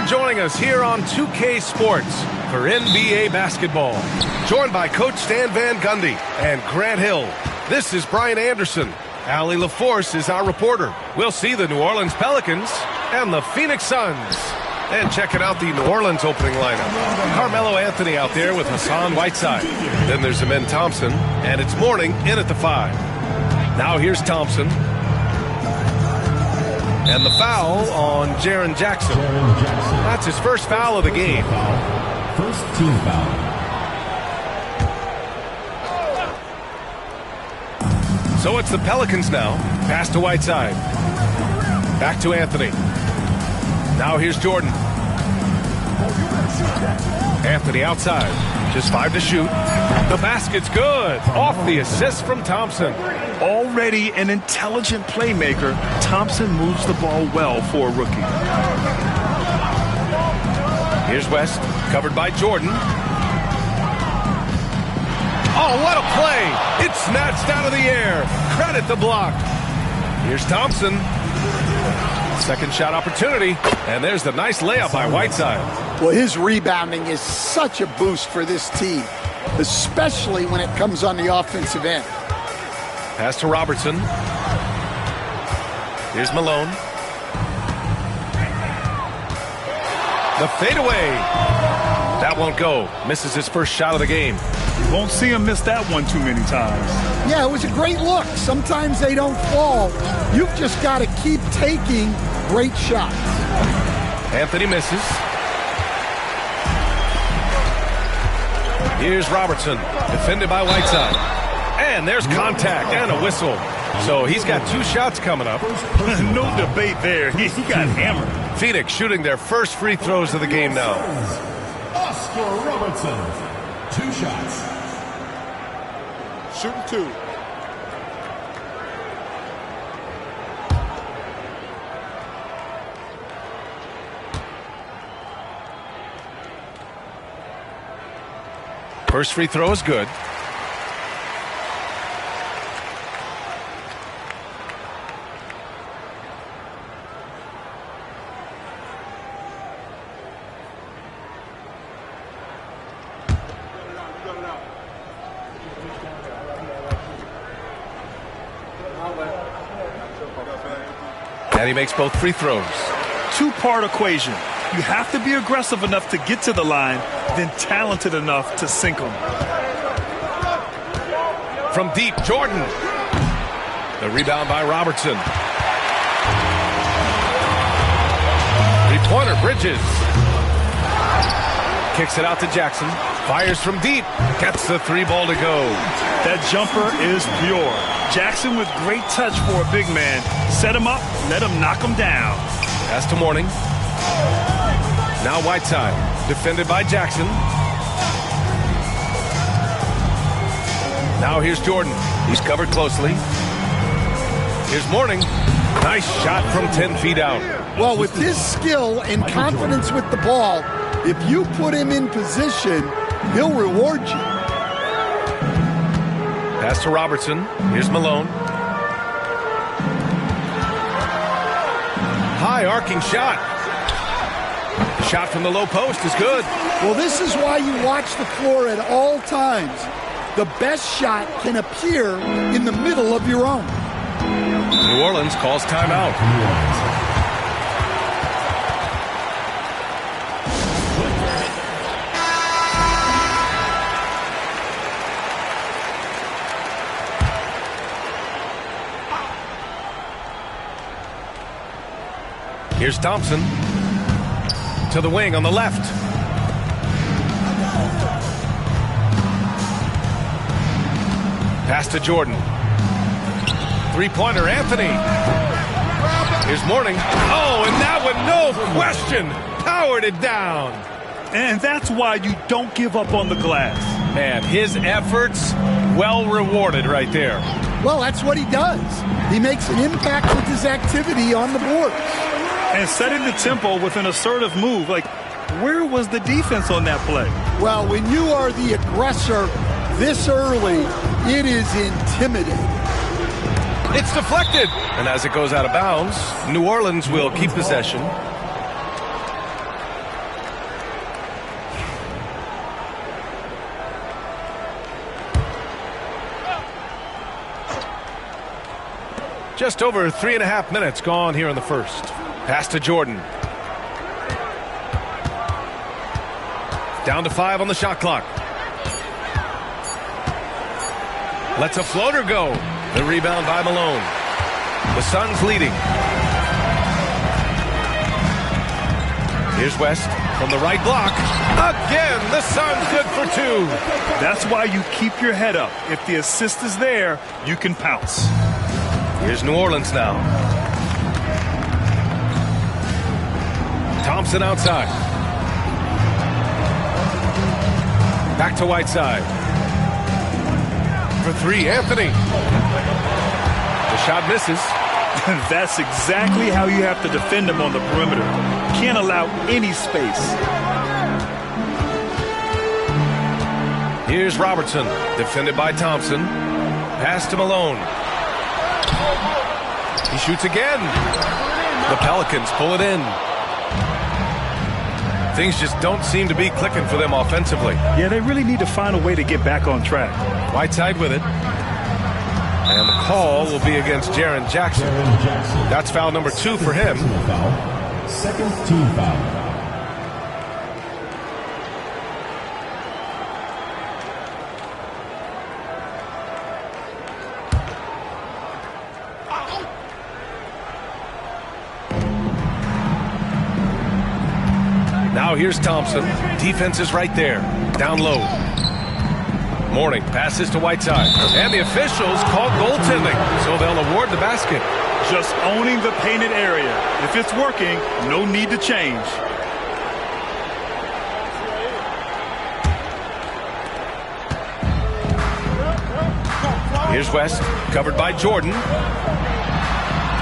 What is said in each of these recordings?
joining us here on 2K Sports for NBA basketball. Joined by Coach Stan Van Gundy and Grant Hill. This is Brian Anderson. Allie LaForce is our reporter. We'll see the New Orleans Pelicans and the Phoenix Suns. And checking out the New Orleans opening lineup. Carmelo Anthony out there with Hassan Whiteside. Then there's Amen Thompson, and it's Mourning in at the 5. Now here's Thompson. And the foul on Jaren Jackson. That's his first foul of the game. First team foul. So it's the Pelicans now. Pass to Whiteside. Back to Anthony. Now here's Jordan. Anthony outside. Just 5 to shoot. The basket's good. Off the assist from Thompson. Already an intelligent playmaker, Thompson moves the ball well for a rookie. Here's West, covered by Jordan. Oh, what a play! It's snatched out of the air. Credit the block. Here's Thompson. Second shot opportunity, and there's the nice layup by Whiteside. Well, his rebounding is such a boost for this team, especially when it comes on the offensive end. Pass to Robertson. Here's Malone. The fadeaway. That won't go. Misses his first shot of the game. You won't see him miss that one too many times. Yeah, it was a great look. Sometimes they don't fall. You've just got to keep taking great shots. Anthony misses. Here's Robertson, defended by Whiteside. And there's contact and a whistle. So he's got 2 shots coming up. No debate there. He got hammered. Phoenix shooting their first free throws of the game now. Oscar Robertson, 2 shots. Shooting 2. First free throw is good. And he makes both free throws. 2-part equation. You have to be aggressive enough to get to the line, then talented enough to sink them. From deep, Jordan. The rebound by Robertson. Three-pointer, Bridges. Kicks it out to Jackson. Fires from deep. Gets the 3-ball to go. That jumper is pure. Jackson with great touch for a big man. Set him up, let him knock him down. Pass to Mourning. Now Whiteside, defended by Jackson. Now here's Jordan. He's covered closely. Here's Mourning. Nice shot from 10 feet out. Well, with his skill and confidence with the ball, if you put him in position, he'll reward you. Pass to Robertson. Here's Malone. High arcing shot. Shot from the low post is good. Well, this is why you watch the floor at all times. The best shot can appear in the middle of your own. New Orleans calls timeout. Here's Thompson. To the wing on the left. Pass to Jordan. Three-pointer, Anthony. Here's Mourning. Oh, and that one, no question, powered it down. And that's why you don't give up on the glass. Man, his efforts well rewarded right there. Well, that's what he does. He makes an impact with his activity on the board. And setting the tempo with an assertive move. Like, where was the defense on that play? Well, when you are the aggressor this early, it is intimidating. It's deflected. And as it goes out of bounds, New Orleans will keep possession. Just over 3.5 minutes gone here in the first. Pass to Jordan. Down to 5 on the shot clock. Lets a floater go. The rebound by Malone. The Suns leading. Here's West from the right block. Again, the Suns good for 2. That's why you keep your head up. If the assist is there, you can pounce. Here's New Orleans now. Thompson outside. Back to Whiteside. For 3, Anthony. The shot misses. That's exactly how you have to defend him on the perimeter. Can't allow any space. Here's Robertson, defended by Thompson. Pass to Malone. He shoots again. The Pelicans pull it in. Things just don't seem to be clicking for them offensively. Yeah, they really need to find a way to get back on track. Whiteside with it. And the call will be against Jaren Jackson. That's foul number 2 for him. Second team foul. Now here's Thompson. Defense is right there. Down low. Mourning passes to Whiteside. And the officials call goaltending, so they'll award the basket. Just owning the painted area. If it's working, no need to change. Here's West, covered by Jordan.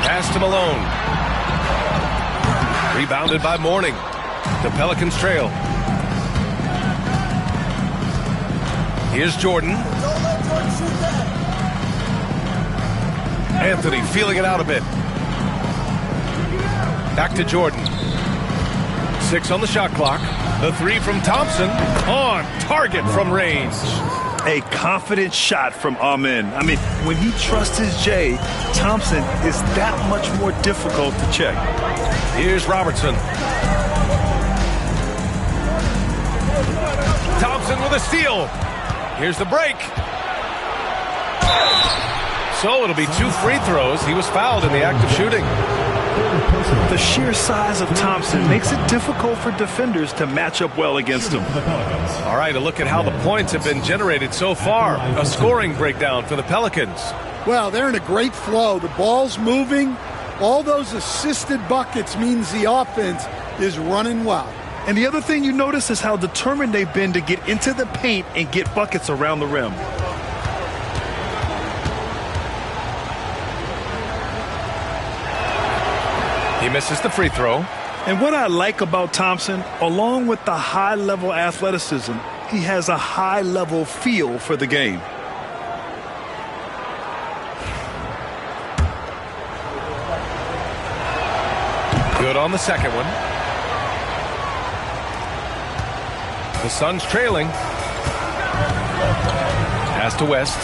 Pass to Malone. Rebounded by Mourning. The Pelicans trail. Here's Jordan. Anthony feeling it out a bit. Back to Jordan. 6 on the shot clock. The 3 from Thompson. On target from range. A confident shot from Amen. I mean, when he trusts his J, Thompson is that much more difficult to check. Here's Robertson. Thompson with a steal. Here's the break. So it'll be 2 free throws. He was fouled in the act of shooting. The sheer size of Thompson makes it difficult for defenders to match up well against him. All right, a look at how the points have been generated so far. A scoring breakdown for the Pelicans. Well, they're in a great flow. The ball's moving. All those assisted buckets means the offense is running well. And the other thing you notice is how determined they've been to get into the paint and get buckets around the rim. He misses the free throw. And what I like about Thompson, along with the high-level athleticism, he has a high-level feel for the game. Good on the second one. The Suns trailing. Pass to West.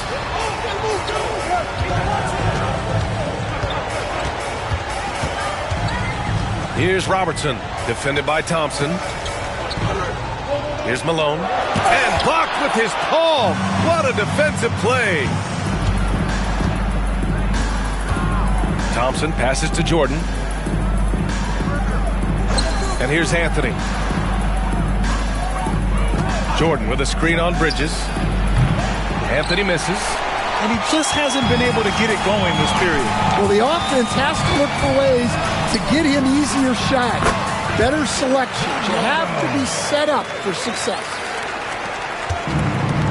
Here's Robertson, defended by Thompson. Here's Malone. And blocked with his palm. What a defensive play. Thompson passes to Jordan. And here's Anthony. Jordan with a screen on Bridges. Anthony misses. And he just hasn't been able to get it going this period. Well, the offense has to look for ways to get him easier shots, better selections. You have to be set up for success.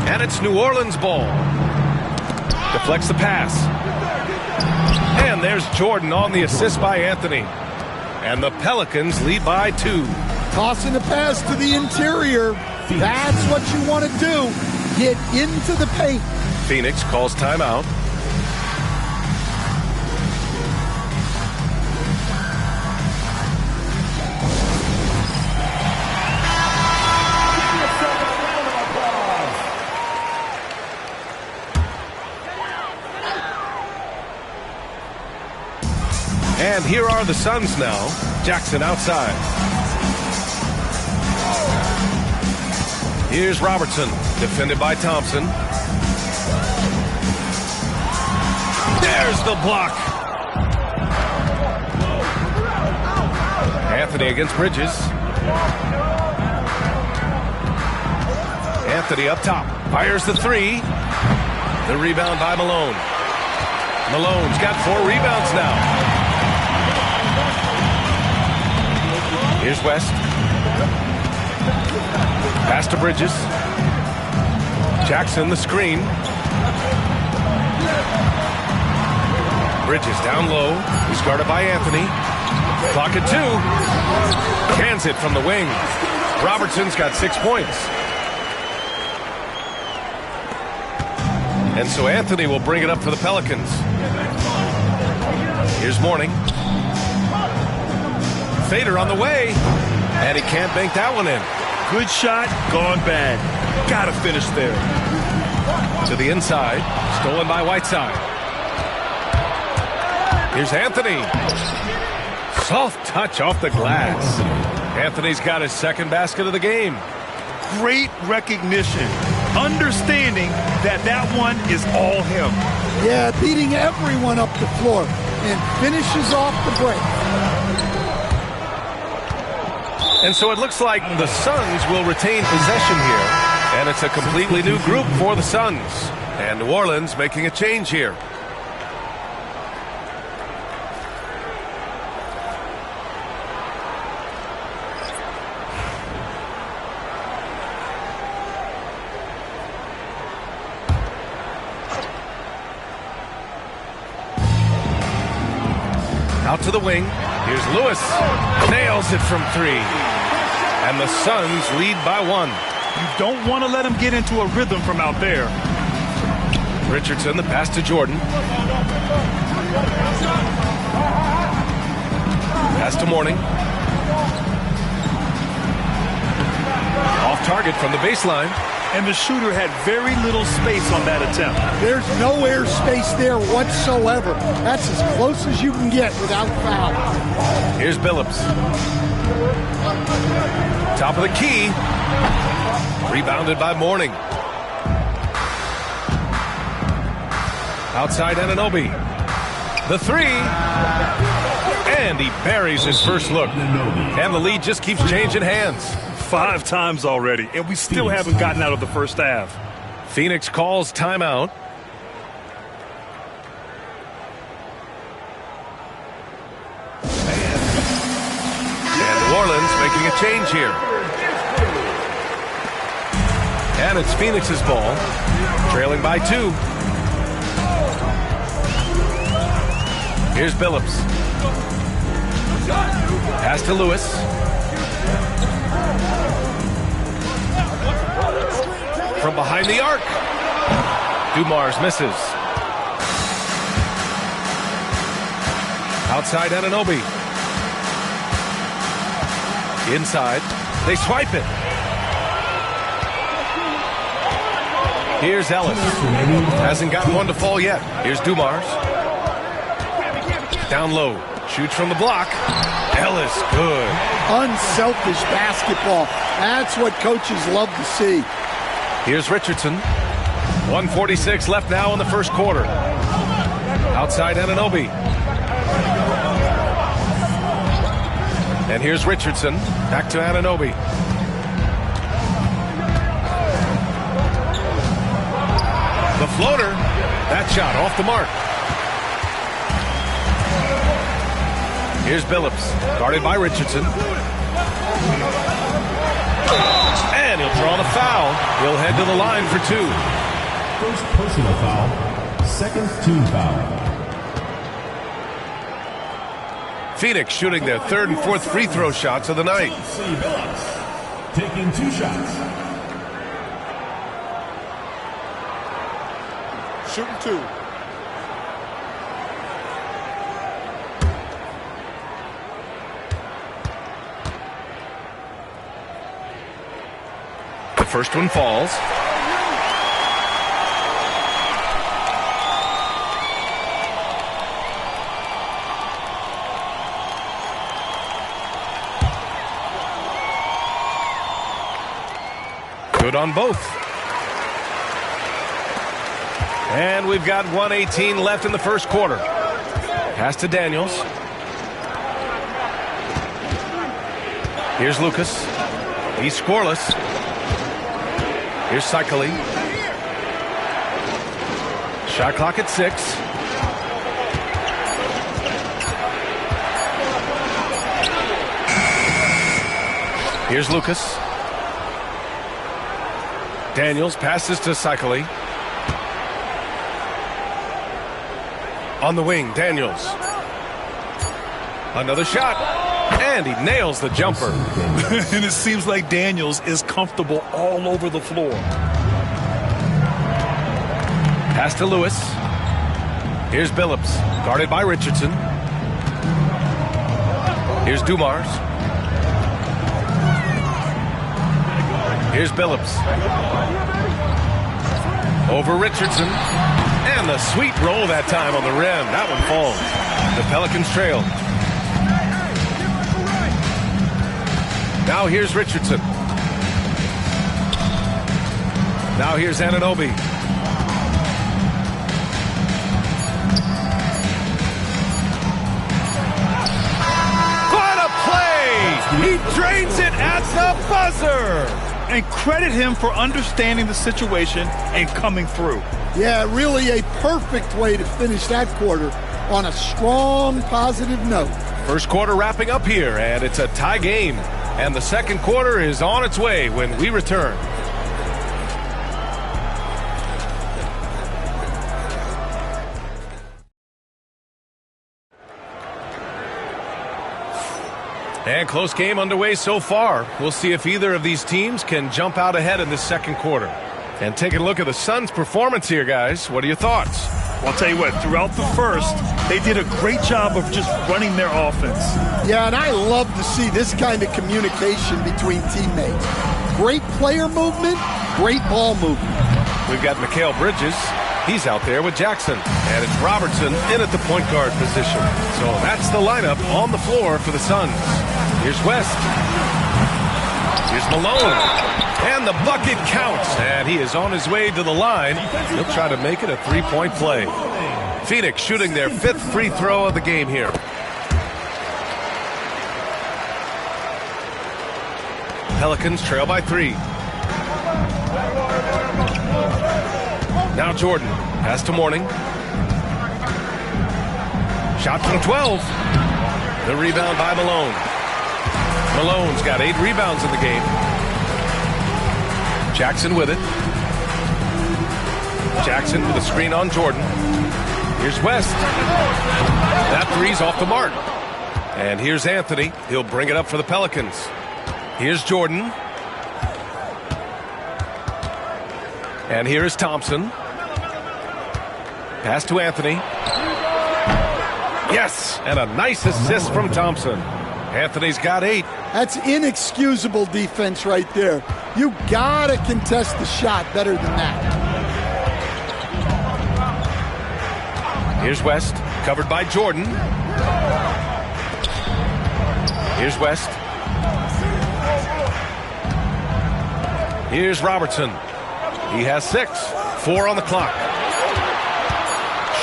And it's New Orleans ball. Deflects the pass. And there's Jordan on the assist by Anthony. And the Pelicans lead by 2. Tossing the pass to the interior. That's what you want to do. Get into the paint. Phoenix calls timeout. And here are the Suns now. Jackson outside. Here's Robertson, defended by Thompson. There's the block. Anthony against Bridges. Anthony up top. Fires the three. The rebound by Malone. Malone's got 4 rebounds now. Here's West. Pass to Bridges. Jackson the screen. Bridges down low. He's guarded by Anthony. Clock at 2. Cans it from the wing. Robertson's got 6 points. And so Anthony will bring it up for the Pelicans. Here's Mourning. Fader on the way. And he can't bank that one in. Good shot, gone bad. Gotta finish there. To the inside. Stolen by Whiteside. Here's Anthony. Soft touch off the glass. Anthony's got his second basket of the game. Great recognition. Understanding that one is all him. Yeah, beating everyone up the floor and finishes off the break. And so it looks like the Suns will retain possession here. And it's a completely new group for the Suns. And New Orleans making a change here. Out to the wing. Here's Lewis. Nails it from 3. And the Suns lead by 1. You don't want to let him get into a rhythm from out there. Richardson, the pass to Jordan. Pass to Mourning. Off target from the baseline. And the shooter had very little space on that attempt. There's no air space there whatsoever. That's as close as you can get without foul. Here's Billups. Top of the key. Rebounded by Mourning. Outside Anunoby. The 3. And he buries his first look. And the lead just keeps changing hands. 5 times already, and we still haven't gotten out of the first half. Phoenix calls timeout. And New Orleans making a change here. And it's Phoenix's ball, trailing by 2. Here's Billups. Pass to Lewis. From behind the arc. Dumars misses. Outside Anunoby. Inside. They swipe it. Here's Ellis. Hasn't gotten one to fall yet. Here's Dumars. Down low. Shoots from the block. Ellis, good. Unselfish basketball. That's what coaches love to see. Here's Richardson. 1:46 left now in the first quarter. Outside Anunoby. And here's Richardson. Back to Anunoby. The floater. That shot off the mark. Here's Billups. Guarded by Richardson. And he'll draw the foul. He'll head to the line for 2. First personal foul, second team foul. Phoenix shooting their 3rd and 4th free throw shots of the night. Taking 2 shots. Shooting 2. The first one falls. Good on both. And we've got 1:18 left in the first quarter. Pass to Daniels. Here's Lucas. He's scoreless. Here's Cycli. Shot clock at 6. Here's Lucas. Daniels passes to Cycli. On the wing, Daniels. Another shot. And he nails the jumper. And it seems like Daniels is comfortable all over the floor. Pass to Lewis. Here's Billups, guarded by Richardson. Here's Dumars. Here's Billups. Over Richardson. And the sweet roll that time on the rim. That one falls. The Pelicans trail. Now here's Richardson. Now here's Anunoby. What a play! He drains it at the buzzer! And credit him for understanding the situation and coming through. Yeah, really a perfect way to finish that quarter on a strong, positive note. First quarter wrapping up here, and it's a tie game. And the second quarter is on its way when we return. And close game underway so far. We'll see if either of these teams can jump out ahead in this second quarter. And taking a look at the Suns' performance here, guys. What are your thoughts? Well, I'll tell you what, throughout the first, they did a great job of just running their offense. Yeah, and I love to see this kind of communication between teammates. Great player movement, great ball movement. We've got Mikal Bridges. He's out there with Jackson. And it's Robertson in at the point guard position. So that's the lineup on the floor for the Suns. Here's West. Here's Malone. And the bucket counts. And he is on his way to the line. He'll try to make it a three-point play. Phoenix shooting their 5th free throw of the game here. Pelicans trail by 3. Now Jordan. Pass to Mourning. Shot from 12. The rebound by Malone. Malone's got 8 rebounds in the game. Jackson with it. Jackson with a screen on Jordan. Here's West. That three's off the mark. And here's Anthony. He'll bring it up for the Pelicans. Here's Jordan. And here is Thompson. Pass to Anthony. Yes, and a nice assist from Thompson. Anthony's got 8. That's inexcusable defense right there. You gotta contest the shot better than that. Here's West, covered by Jordan. Here's West. Here's Robertson. He has 6. 4 on the clock.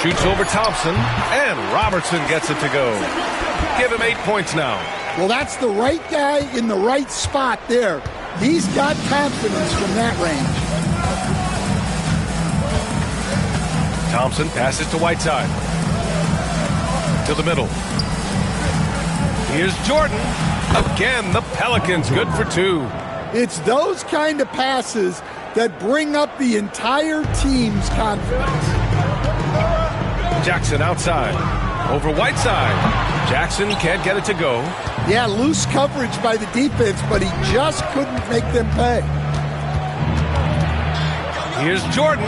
Shoots over Thompson, and Robertson gets it to go. Give him 8 points now. Well, that's the right guy in the right spot there. He's got confidence from that range. Thompson passes to Whiteside. To the middle. Here's Jordan. Again, the Pelicans good for 2. It's those kind of passes that bring up the entire team's confidence. Jackson outside. Over Whiteside. Jackson can't get it to go. Yeah, loose coverage by the defense, but he just couldn't make them pay. Here's Jordan.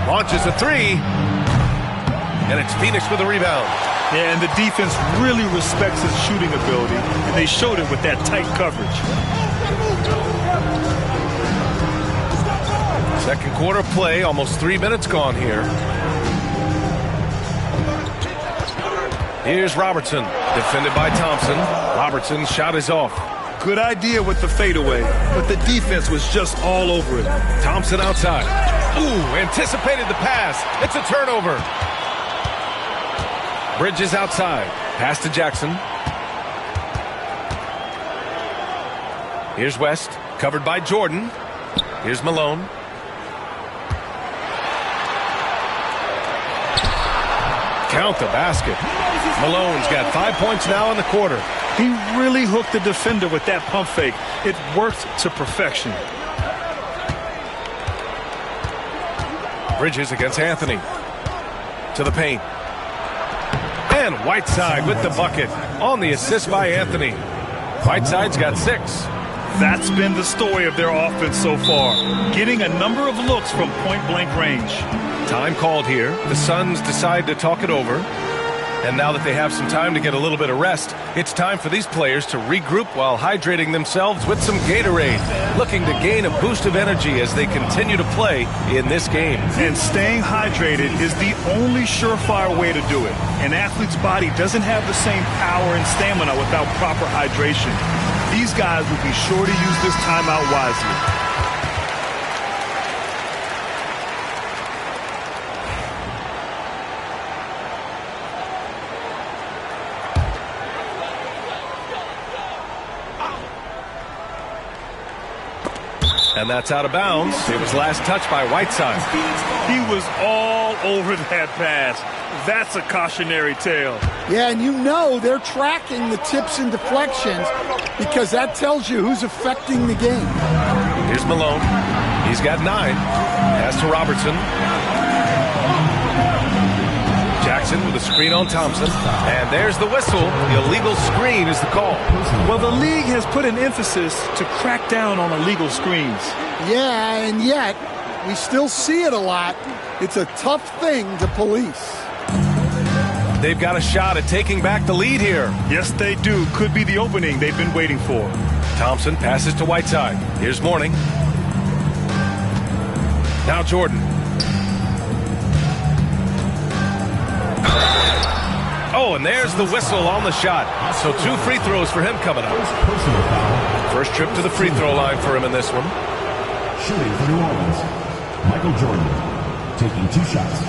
Launches a 3. And it's Phoenix with a rebound. Yeah, and the defense really respects his shooting ability, and they showed it with that tight coverage. Second quarter play, almost 3 minutes gone here. Here's Robertson, defended by Thompson. Robertson's shot is off. Good idea with the fadeaway, but the defense was just all over it. Thompson outside. Ooh, anticipated the pass. It's a turnover. Bridges outside. Pass to Jackson. Here's West, covered by Jordan. Here's Malone. Count the basket. Malone's got 5 points now in the quarter. He really hooked the defender with that pump fake. It worked to perfection. Bridges against Anthony. To the paint. And Whiteside with the bucket on the assist by Anthony. Whiteside's got 6. That's been the story of their offense so far, getting a number of looks from point-blank range. Time called here. The Suns decide to talk it over. And now that they have some time to get a little bit of rest, it's time for these players to regroup while hydrating themselves with some Gatorade, looking to gain a boost of energy as they continue to play in this game. And staying hydrated is the only surefire way to do it. An athlete's body doesn't have the same power and stamina without proper hydration. These guys will be sure to use this timeout wisely. And that's out of bounds. It was last touched by Whiteside. He was all over that pass. That's a cautionary tale. Yeah, and you know they're tracking the tips and deflections because that tells you who's affecting the game. Here's Malone. He's got 9. Pass to Robertson. Jackson with a screen on Thompson. And there's the whistle. The illegal screen is the call. Well, the league has put an emphasis to crack down on illegal screens. Yeah, and yet we still see it a lot. It's a tough thing to police. They've got a shot at taking back the lead here. Yes, they do. Could be the opening they've been waiting for. Thompson passes to Whiteside. Here's Mourning. Now Jordan. Oh, and there's the whistle on the shot. So 2 free throws for him coming up. First trip to the free throw line for him in this one. Shooting for New Orleans, Michael Jordan, taking 2 shots.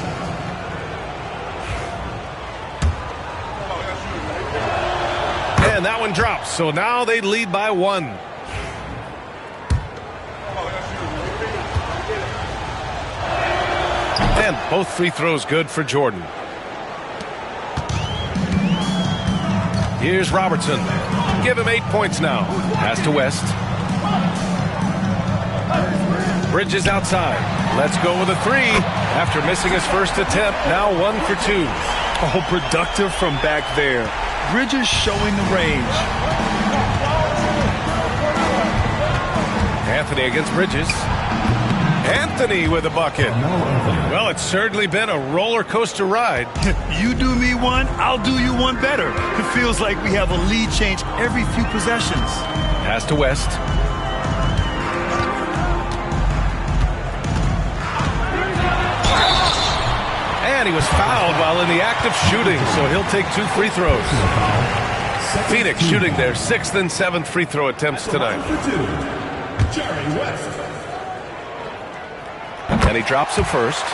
And that one drops, so now they lead by 1. And both free throws good for Jordan. Here's Robertson. Give him 8 points now. Pass to West. Bridges outside. Let's go with a 3. After missing his first attempt, now 1 for 2. Oh, productive from back there. Bridges showing the range. Anthony against Bridges. Anthony with a bucket. Well, it's certainly been a roller coaster ride. You do me one, I'll do you one better. It feels like we have a lead change every few possessions. Pass to West. And he was fouled while in the act of shooting, so he'll take 2 free throws. Phoenix shooting their 6th and 7th free throw attempts tonight. And he drops the first.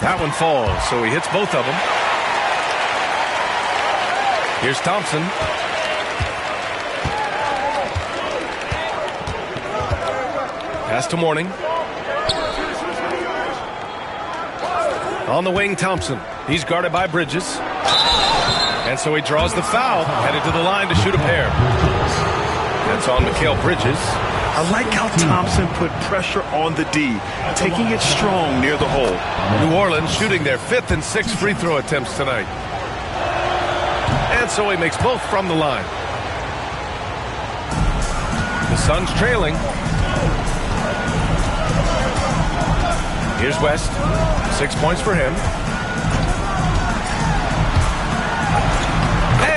That one falls, so he hits both of them. Here's Thompson. Pass to Mourning. On the wing, Thompson. He's guarded by Bridges. And so he draws the foul, headed to the line to shoot a pair. That's on Mikal Bridges. I like how Thompson put pressure on the D, taking it strong near the hole. New Orleans shooting their 5th and 6th free throw attempts tonight. And so he makes both from the line. The Suns trailing. Here's West. 6 points for him.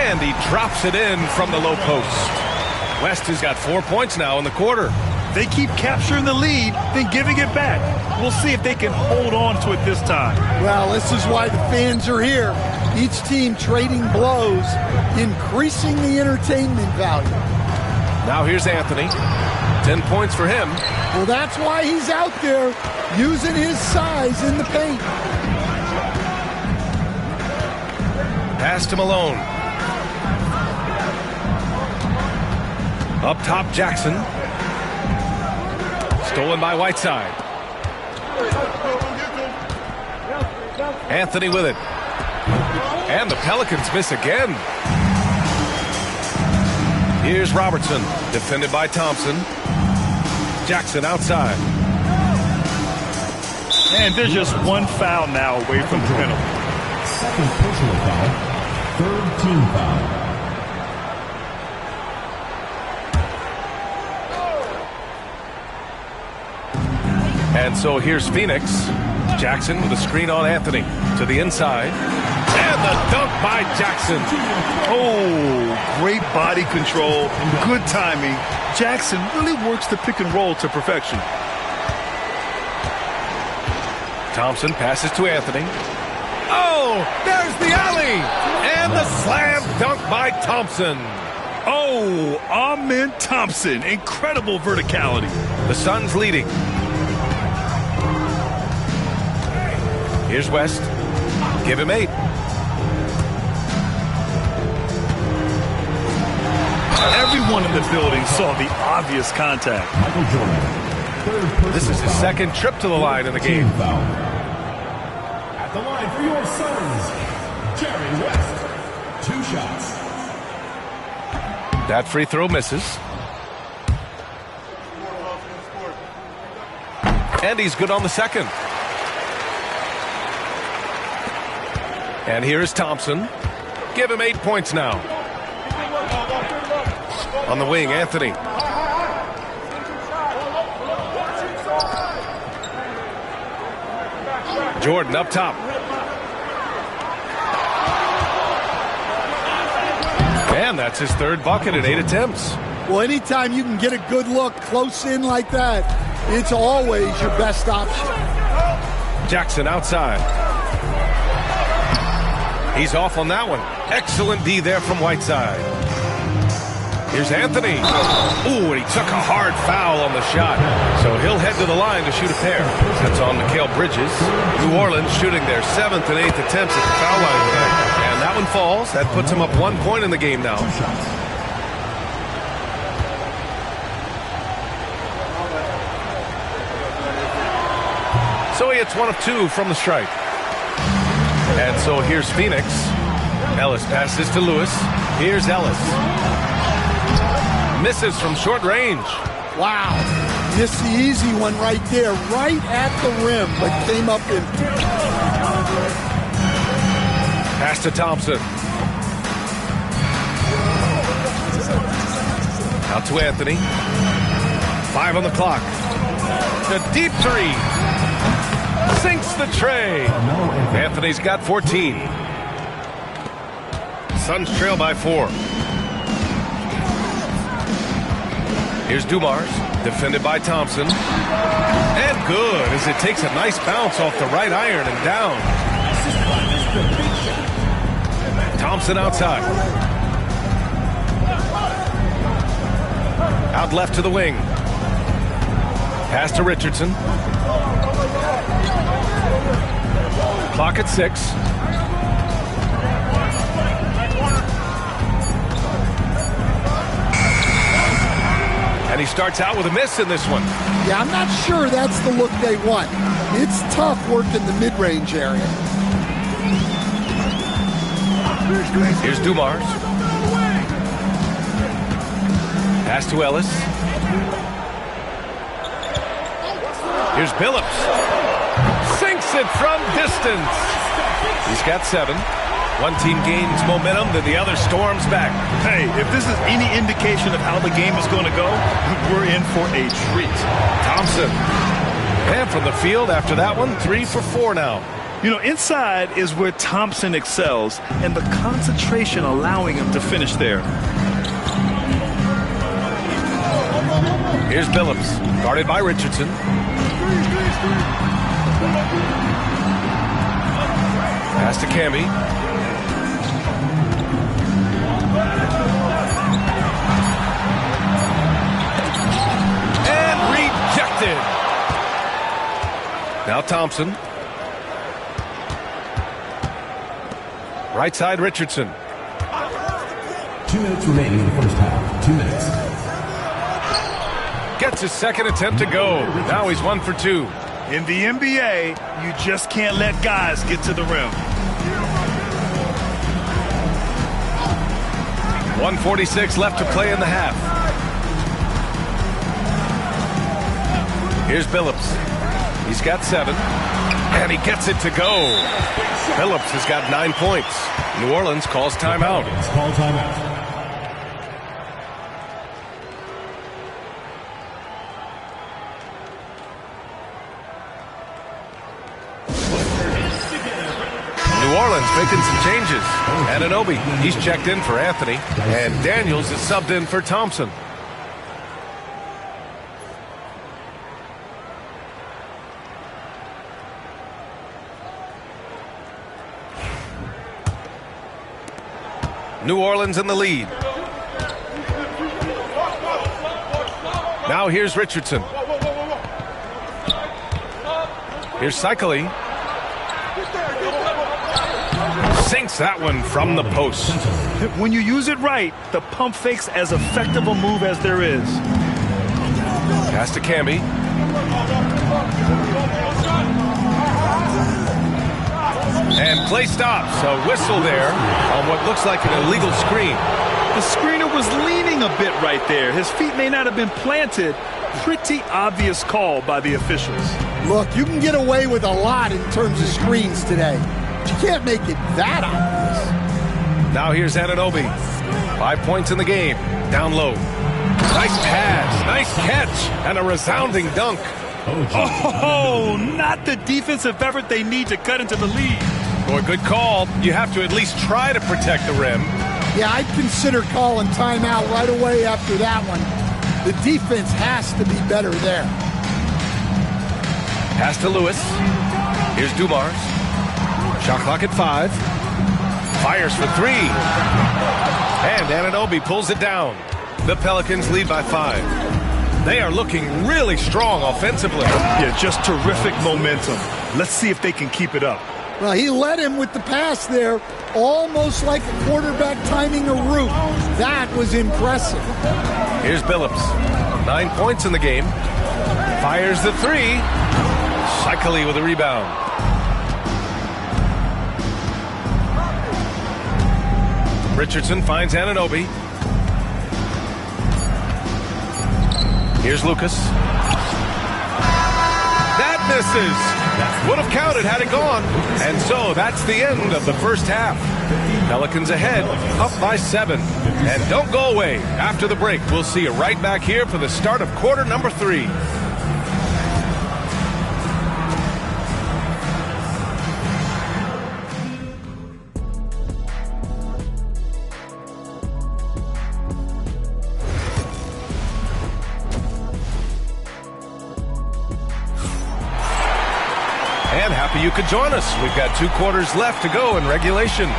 And he drops it in from the low post. West has got 4 points now in the quarter. They keep capturing the lead, then giving it back. We'll see if they can hold on to it this time. Well, this is why the fans are here. Each team trading blows, increasing the entertainment value. Now here's Anthony. 10 points for him. Well, that's why he's out there using his size in the paint. Pass to Malone. Up top, Jackson. Stolen by Whiteside. Anthony with it. And the Pelicans miss again. Here's Robertson, defended by Thompson. Jackson outside. And there's just one foul now away from the penalty. Second personal foul. Third team foul. And so here's Phoenix. Jackson with a screen on Anthony to the inside. And the dunk by Jackson. Oh, great body control, good timing. Jackson really works the pick and roll to perfection. Thompson passes to Anthony. Oh, there's the alley. And the slam dunk by Thompson. Oh, Amen Thompson. Incredible verticality. The Suns leading. Here's West. Give him 8. Everyone in the building saw the obvious contact. Michael Jordan. This is his second trip to the line in the game. Team foul. At the line for your Suns, Jerry West. 2 shots. That free throw misses. And he's good on the second. And here's Thompson. Give him 8 points now. On the wing, Anthony. Jordan up top. And that's his third bucket in 8 attempts. Well, anytime you can get a good look close in like that, it's always your best option. Jackson outside. He's off on that one. Excellent D there from Whiteside. Here's Anthony. Ooh, and he took a hard foul on the shot. So he'll head to the line to shoot a pair. That's on Mikal Bridges. New Orleans shooting their 7th and 8th attempts at the foul line tonight. And that one falls. That puts him up 1 point in the game now. So he hits 1 of 2 from the stripe. And so here's Phoenix. Ellis passes to Lewis. Here's Ellis. Misses from short range. Wow. Missed the easy one right there, right at the rim, but came up empty. Pass to Thompson. Out to Anthony. 5 on the clock. The deep 3. Sinks the tray. Anthony's got 14. Suns trail by 4. Here's Dumars, defended by Thompson. And good, as it takes a nice bounce off the right iron and down. Thompson outside. Out left to the wing. Pass to Richardson. Clock at 6. And he starts out with a miss in this one. Yeah, I'm not sure that's the look they want. It's tough working the mid-range area. Here's Dumars. Pass to Ellis. Here's Billups. Sinks it from distance. He's got 7. One team gains momentum, then the other storms back. Hey, if this is any indication of how the game is going to go, we're in for a treat. Thompson. And from the field after that one, 3 for 4 now. You know, inside is where Thompson excels, and the concentration allowing him to finish there. Here's Billups, guarded by Richardson. Pass to Camby. And rejected. Now Thompson. Right side Richardson. 2 minutes remaining in the first half. 2 minutes. Gets his second attempt to go. Now he's 1 for 2. In the NBA, you just can't let guys get to the rim. 1:46 left to play in the half. Here's Billups. He's got 7. And he gets it to go. Billups has got 9 points. New Orleans calls timeout. Call timeout. New Orleans making some changes. Anunoby, he's checked in for Anthony. And Daniels is subbed in for Thompson. New Orleans in the lead. Now here's Richardson. Here's Cycli. Sinks that one from the post. When you use it right, the pump fake's as effective a move as there is. Pass to Camby. And play stops. A whistle there on what looks like an illegal screen. The screener was leaning a bit right there. His feet may not have been planted. Pretty obvious call by the officials. Look, you can get away with a lot in terms of screens today. But you can't make it that obvious. Now here's Anunoby. 5 points in the game. Down low. Nice pass. Nice catch. And a resounding dunk. Oh, not the defensive effort they need to cut into the lead. Boy, good call. You have to at least try to protect the rim. Yeah, I'd consider calling timeout right away after that one. The defense has to be better there. Pass to Lewis. Here's Dumars. Shot clock at 5. Fires for 3. And Anunoby pulls it down. The Pelicans lead by 5. They are looking really strong offensively. Yeah, just terrific momentum. Let's see if they can keep it up. Well, he led him with the pass there, almost like a quarterback timing a route. That was impressive. Here's Billups. 9 points in the game. Fires the 3. Cycli with a rebound. Richardson finds Anunoby. Here's Lucas. That misses. Would have counted had it gone. And so that's the end of the first half. Pelicans ahead, up by 7. And don't go away. After the break, we'll see you right back here for the start of quarter number 3. And happy you could join us. We've got 2 quarters left to go in regulation.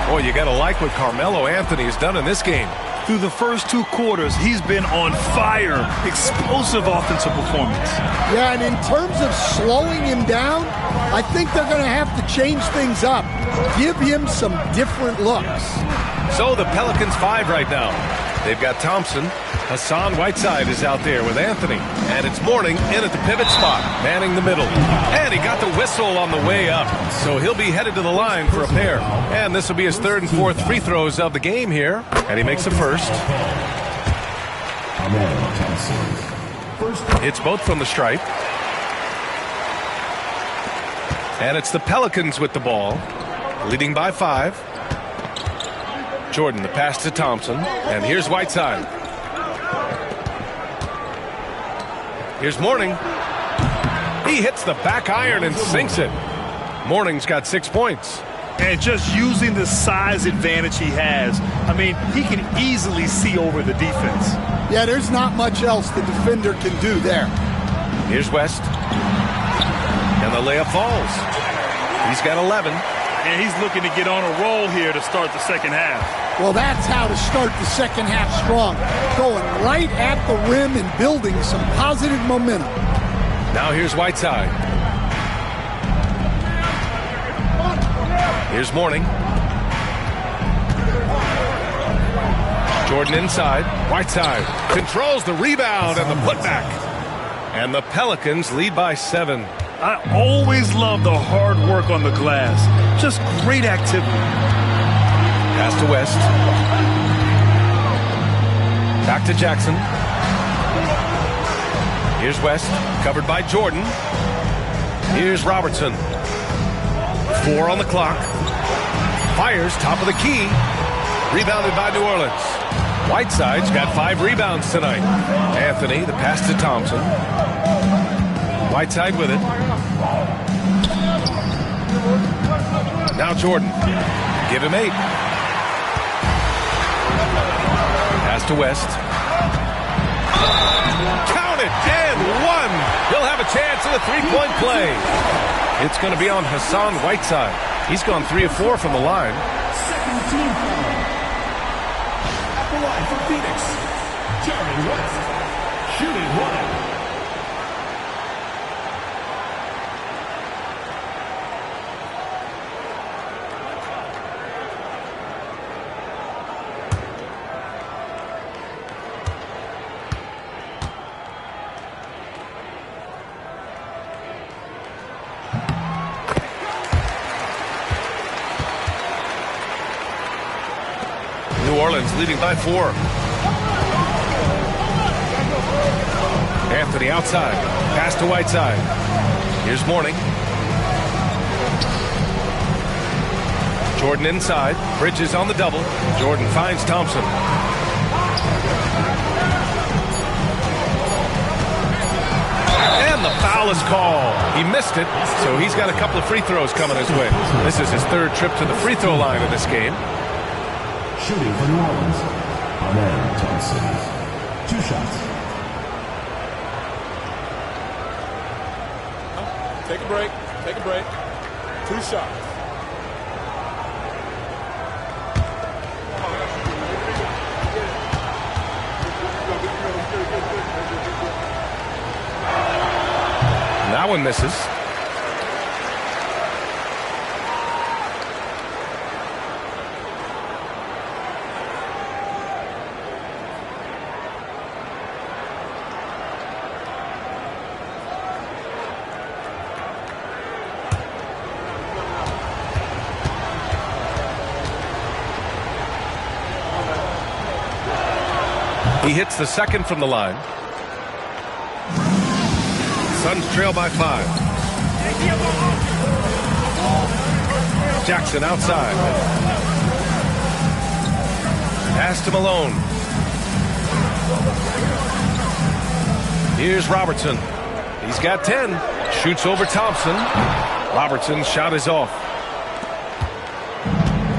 Boy, you got to like what Carmelo Anthony has done in this game. Through the first 2 quarters, he's been on fire. Explosive offensive performance. Yeah, and in terms of slowing him down, I think they're going to have to change things up. Give him some different looks. So the Pelicans 5 right now. They've got Thompson. Hassan Whiteside is out there with Anthony. And it's Mourning in at the pivot spot, manning the middle. And he got the whistle on the way up. So he'll be headed to the line for a pair. And this will be his 3rd and 4th free throws of the game here. And he makes the first. It's both from the stripe. And it's the Pelicans with the ball, leading by 5. Jordan, the pass to Thompson. And here's Whiteside. Here's Mourning. He hits the back iron and sinks it. Morning's got 6 points. And just using the size advantage he has, I mean, he can easily see over the defense. Yeah, there's not much else the defender can do there. Here's West. And the layup falls. He's got 11. And he's looking to get on a roll here to start the second half. Well, that's how to start the second half strong. Going right at the rim and building some positive momentum. Now here's Whiteside. Here's Morning. Jordan inside. Whiteside controls the rebound and the putback. And the Pelicans lead by 7. I always love the hard work on the glass. Just great activity. Pass to West. Back to Jackson. Here's West, covered by Jordan. Here's Robertson. 4 on the clock. Fires, top of the key. Rebounded by New Orleans. Whiteside's got 5 rebounds tonight. Anthony, the pass to Thompson. Whiteside with it. Now Jordan. Give him 8. Pass to West. Count it, and 1. He'll have a chance at a 3-point play. It's going to be on Hassan Whiteside. He's gone 3 of 4 from the line. Second team foul. At the line for Phoenix, Jerry West, shooting 1. New Orleans leading by 4. Anthony outside. Pass to Whiteside. Here's Morning. Jordan inside. Bridges on the double. Jordan finds Thompson. And the foul is called. He missed it, so he's got a couple of free throws coming his way. This is his 3rd trip to the free throw line in this game. Shooting for New Orleans, Amen Thompson. 2 shots. Take a break. Take a break. 2 shots. That one misses. He hits the 2nd from the line. Suns trail by 5. Jackson outside. Pass to Malone. Here's Robertson. He's got 10. Shoots over Thompson. Robertson's shot is off.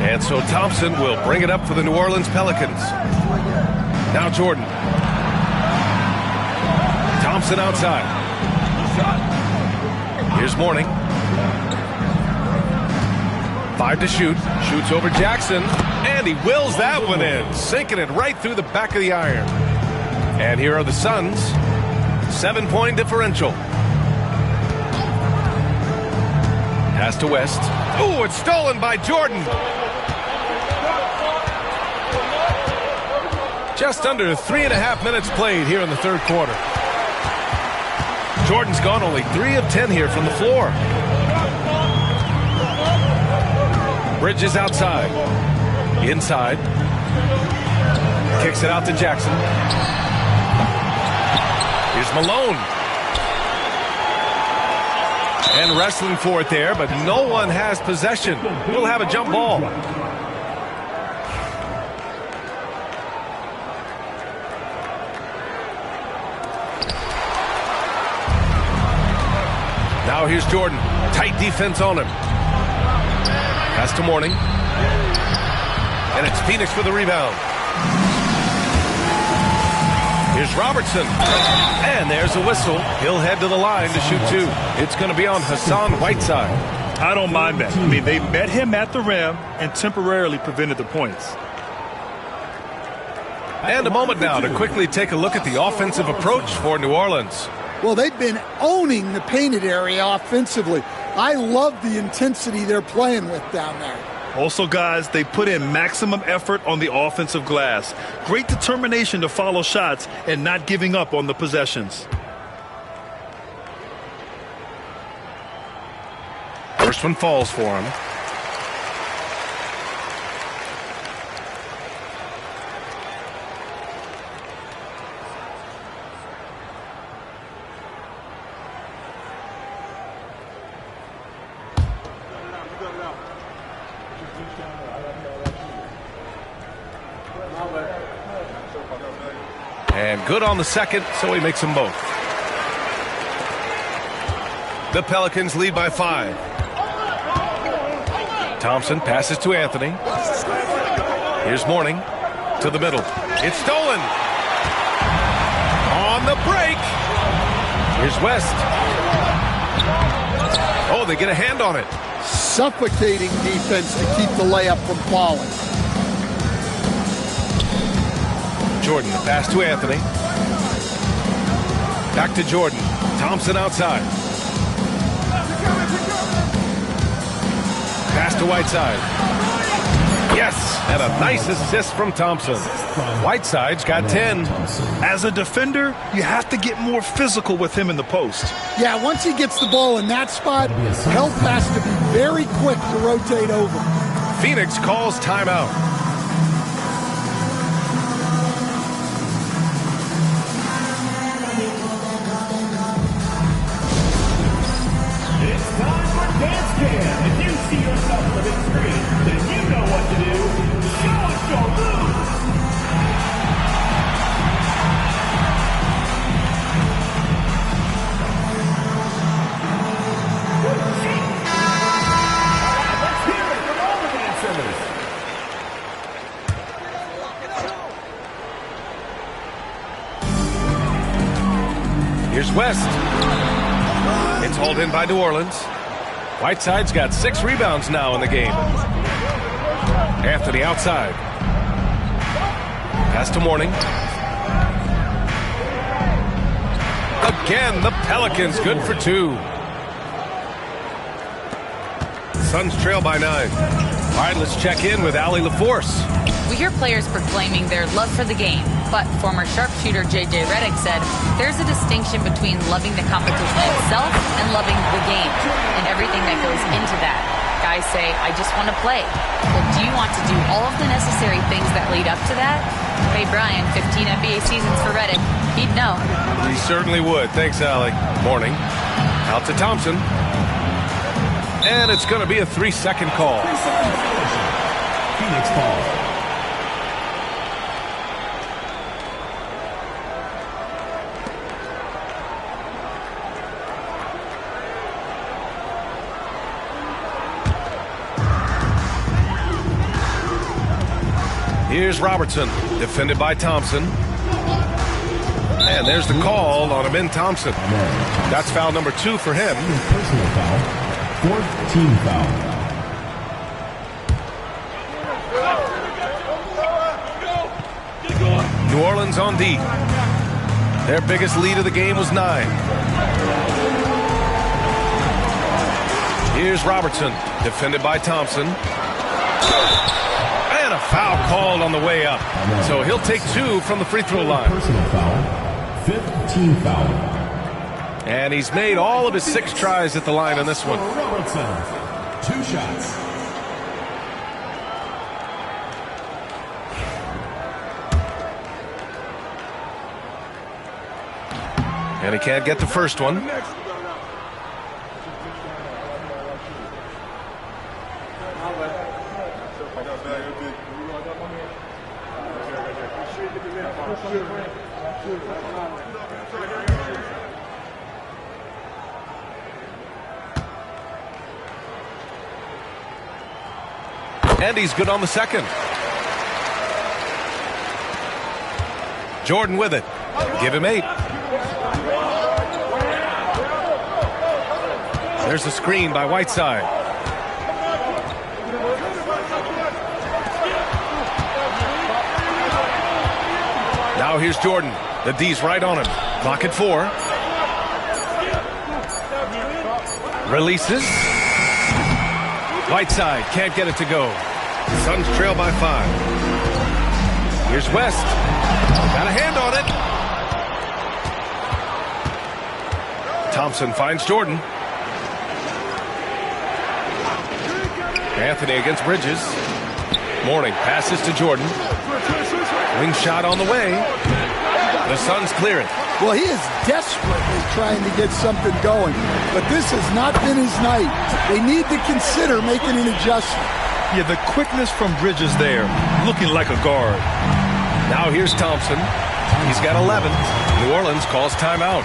And so Thompson will bring it up for the New Orleans Pelicans. Now Jordan. Thompson outside. Here's Morning. 5 to shoot. Shoots over Jackson. And he wills that one in. Sinking it right through the back of the iron. And here are the Suns. 7-point differential. Pass to West. Ooh, it's stolen by Jordan. Just under 3.5 minutes played here in the 3rd quarter. Jordan's gone only 3 of 10 here from the floor. Bridges outside. Inside. Kicks it out to Jackson. Here's Malone. And wrestling for it there, but no one has possession. We'll have a jump ball. Now here's Jordan. Tight defense on him. Pass to Mourning. And it's Phoenix for the rebound. Here's Robertson. And there's a whistle. He'll head to the line to shoot two. It's going to be on Hassan Whiteside. I don't mind that. I mean, they met him at the rim and temporarily prevented the points. And a moment now to quickly take a look at the offensive approach for New Orleans. Well, they've been owning the painted area offensively. I love the intensity they're playing with down there. Also, guys, they put in maximum effort on the offensive glass. Great determination to follow shots and not giving up on the possessions. First one falls for him. And good on the second, so he makes them both. The Pelicans lead by 5. Thompson passes to Anthony. Here's Mourning to the middle. It's stolen. On the break. Here's West. Oh, they get a hand on it. Suffocating defense to keep the layup from falling. Jordan, the pass to Anthony. Back to Jordan. Thompson outside. Pass to Whiteside. Yes, and a nice assist from Thompson. Whiteside's got 10. As a defender, you have to get more physical with him in the post. Yeah, once he gets the ball in that spot, help has to be very quick to rotate over. Phoenix calls timeout. If you see yourself on the big screen, then you know what to do. Show us your move. Let's hear it from all the dancers. Here's West. It's hauled in by New Orleans. Whiteside's got 6 rebounds now in the game. Anthony outside. Pass to Mourning. Again, the Pelicans good for 2. Suns trail by 9. All right, let's check in with Allie LaForce. We hear players proclaiming their love for the game, but former sharpshooter J.J. Redick said there's a distinction between loving the competition itself and loving the game and everything that goes into that. Guys say, I just want to play. Well, do you want to do all of the necessary things that lead up to that? Ray Bryant, 15 NBA seasons for Redick. He'd know. He certainly would. Thanks, Allie. Mourning. Out to Thompson. And it's going to be a 3-second call. Phoenix ball. Here's Robertson, defended by Thompson. And there's the call on Amin Thompson. That's foul number 2 for him. Personal foul. 4th team foul. New Orleans on D. Their biggest lead of the game was 9. Here's Robertson, defended by Thompson. And a foul called on the way up. So he'll take 2 from the free throw line. Personal foul. 5th team foul. And he's made all of his 6 tries at the line on this one. Robertson. 2 shots. And he can't get the first one. And he's good on the second. Jordan with it. Give him 8. There's a screen by Whiteside. Now here's Jordan. The D's right on him. Clock at 4. Releases. Whiteside can't get it to go. The Suns trail by 5. Here's West. Got a hand on it. Thompson finds Jordan. Anthony against Bridges. Mourning passes to Jordan. Wing shot on the way. The Suns clear it. Well, he is desperately trying to get something going, but this has not been his night. They need to consider making an adjustment. Yeah, the quickness from Bridges there, looking like a guard. Now here's Thompson. He's got 11. New Orleans calls timeout.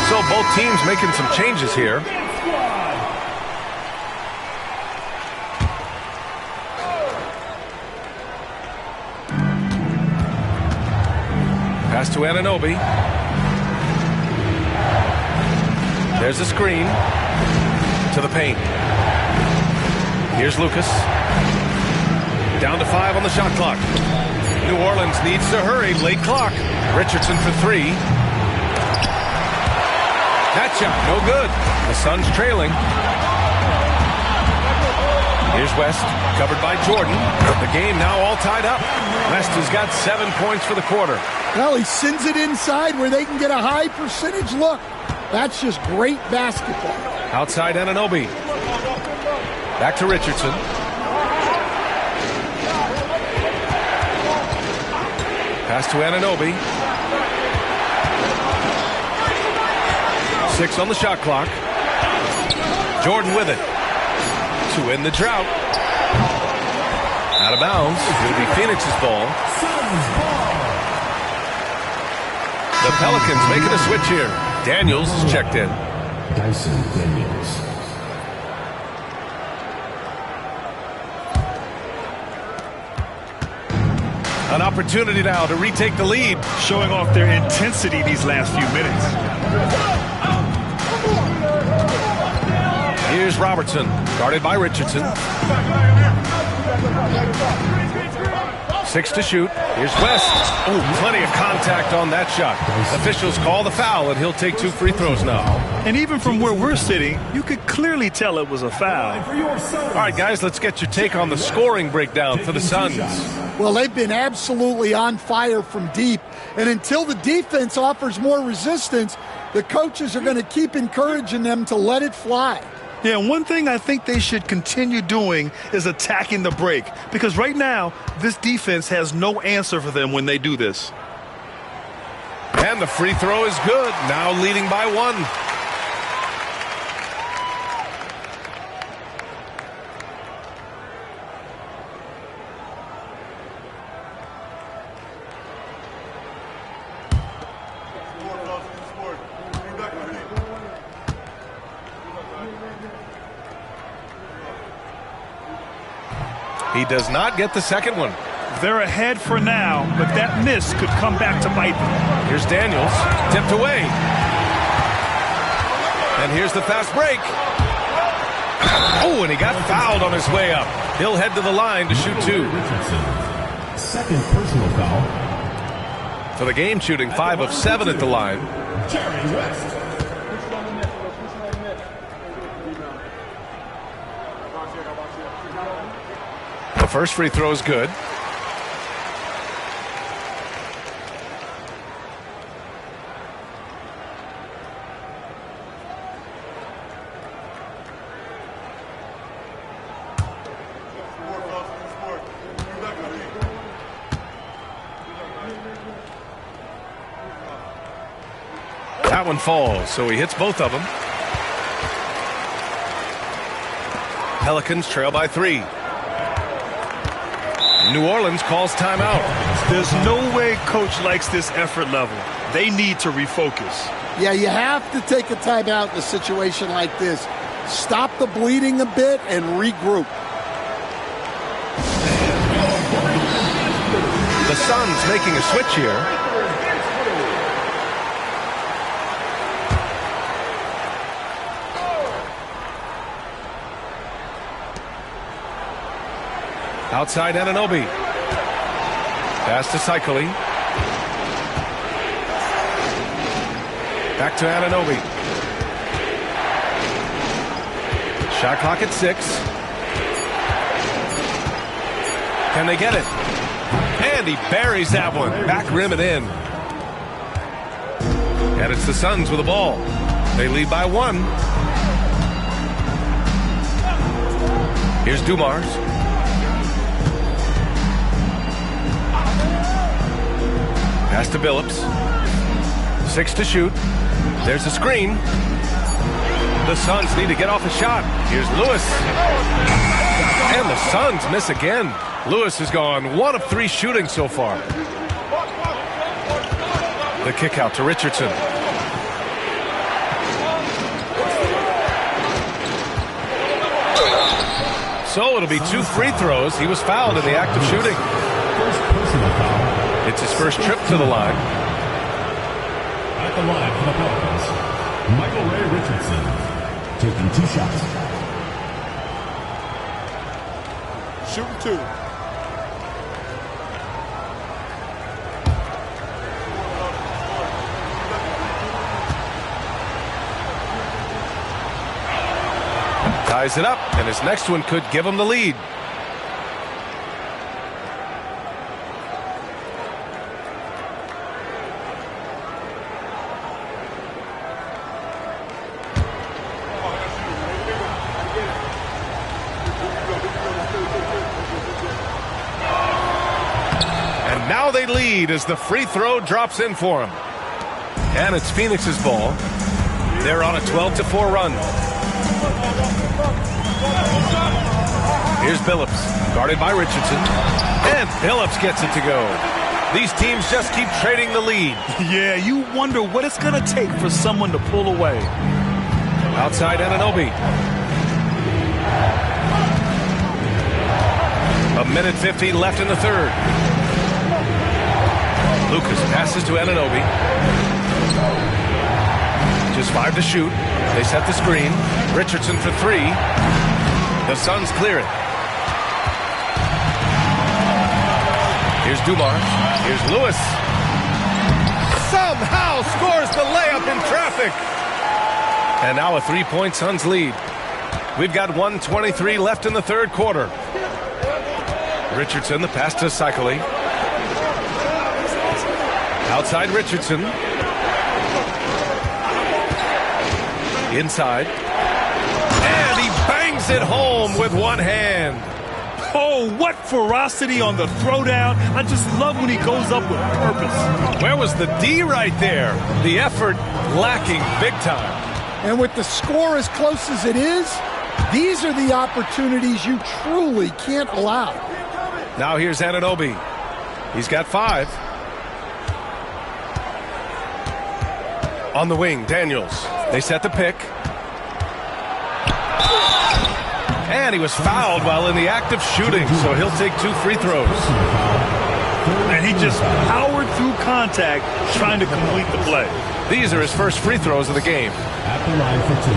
So both teams making some changes here. Pass to Anunoby. There's a screen to the paint. Here's Lucas. Down to 5 on the shot clock. New Orleans needs to hurry. Late clock. Richardson for 3. That shot, no good. The Suns trailing. Here's West, covered by Jordan. The game now all tied up. West has got 7 points for the quarter. Well, he sends it inside where they can get a high percentage look. That's just great basketball. Outside Anunoby. Back to Richardson. Pass to Anunoby. 6 on the shot clock. Jordan with it. To end the drought. Out of bounds. It'll be Phoenix's ball. The Pelicans making a switch here. Daniels is checked in. Dyson Daniels. An opportunity now to retake the lead. Showing off their intensity these last few minutes. Here's Robertson, guarded by Richardson. 6 to shoot. Here's West. Oh, plenty of contact on that shot. Officials call the foul, and he'll take 2 free throws now. And even from where we're sitting, you could clearly tell it was a foul. All right, guys, let's get your take on the scoring breakdown for the Suns. Well, they've been absolutely on fire from deep. And until the defense offers more resistance, the coaches are going to keep encouraging them to let it fly. Yeah, one thing I think they should continue doing is attacking the break. Because right now, this defense has no answer for them when they do this. And the free throw is good. Now leading by 1. He does not get the second one. They're ahead for now, but that miss could come back to bite them. Here's Daniels, tipped away. And here's the fast break. Oh, and he got fouled on his way up. He'll head to the line to shoot 2. Second personal foul. For the game, shooting 5 of 7 at the line. Jerry West. The first free throw is good. That one falls, so he hits both of them. Pelicans trail by 3. New Orleans calls timeout. There's no way coach likes this effort level. They need to refocus. Yeah, you have to take a timeout in a situation like this. Stop the bleeding a bit and regroup. The Suns making a switch here. Outside Anunoby. Pass to Cycli. Back to Anunoby. Shot clock at 6. Can they get it? And he buries that one. Back rim and in. And it's the Suns with the ball. They lead by 1. Here's Dumars. Pass to Billups. 6 to shoot. There's a screen. The Suns need to get off a shot. Here's Lewis. And the Suns miss again. Lewis has gone 1 of 3 shooting so far. The kick out to Richardson. So it'll be 2 free throws. He was fouled in the act of shooting. It's his first trip to the line. At the line for the Pelicans, Michael Ray Richardson taking 2 shots. Shooting 2. Ties it up, and his next one could give him the lead. And now they lead as the free throw drops in for him. And it's Phoenix's ball. They're on a 12-4 run. Here's Billups, guarded by Richardson. And Billups gets it to go. These teams just keep trading the lead. Yeah, you wonder what it's going to take for someone to pull away. Outside Anunoby. 1:50 left in the third. Lucas passes to Anunoby. Just 5 to shoot. They set the screen. Richardson for 3. The Suns clear it. Here's Dumars. Here's Lewis. Somehow scores the layup in traffic. And now a 3-point Suns lead. We've got 1:23 left in the third quarter. Richardson, the pass to Cycli. Outside Richardson. Inside. And he bangs it home with one hand. Oh, what ferocity on the throwdown. I just love when he goes up with purpose. Where was the D right there? The effort lacking big time. And with the score as close as it is, these are the opportunities you truly can't allow. Now here's Anunoby. He's got 5. On the wing, Daniels. They set the pick. And he was fouled while in the act of shooting, so he'll take 2 free throws. And he just powered through contact trying to complete the play. These are his first free throws of the game. At the line for 2.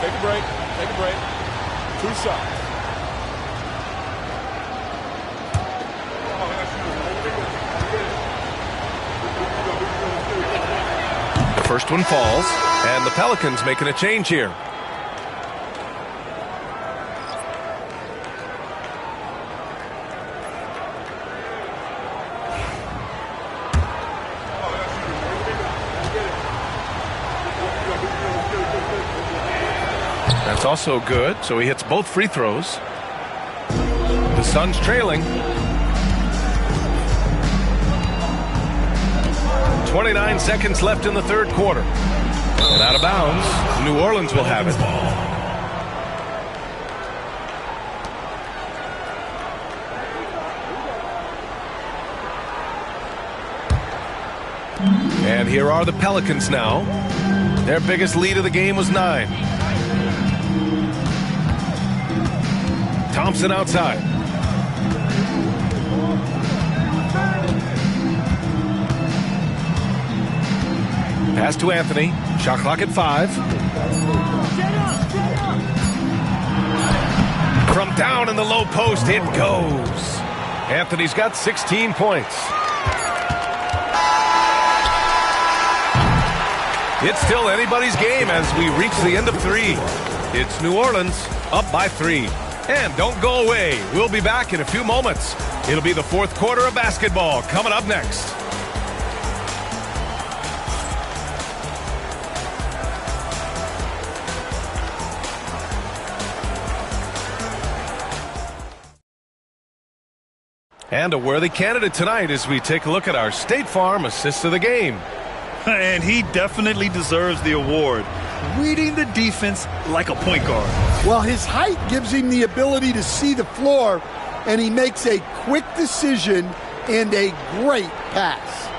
Take a break. Take a break. 2 shots. The first one falls, and the Pelicans making a change here. That's also good, so he hits both free throws. The Suns trailing. 29 seconds left in the third quarter. And out of bounds, New Orleans will have it. And here are the Pelicans now. Their biggest lead of the game was 9. Thompson outside. Pass to Anthony. Shot clock at 5. From down in the low post, it goes. Anthony's got 16 points. It's still anybody's game as we reach the end of 3. It's New Orleans up by 3. And don't go away. We'll be back in a few moments. It'll be the fourth quarter of basketball coming up next. And a worthy candidate tonight as we take a look at our State Farm Assist of the Game. And he definitely deserves the award. Reading the defense like a point guard. Well, his height gives him the ability to see the floor, and he makes a quick decision and a great pass.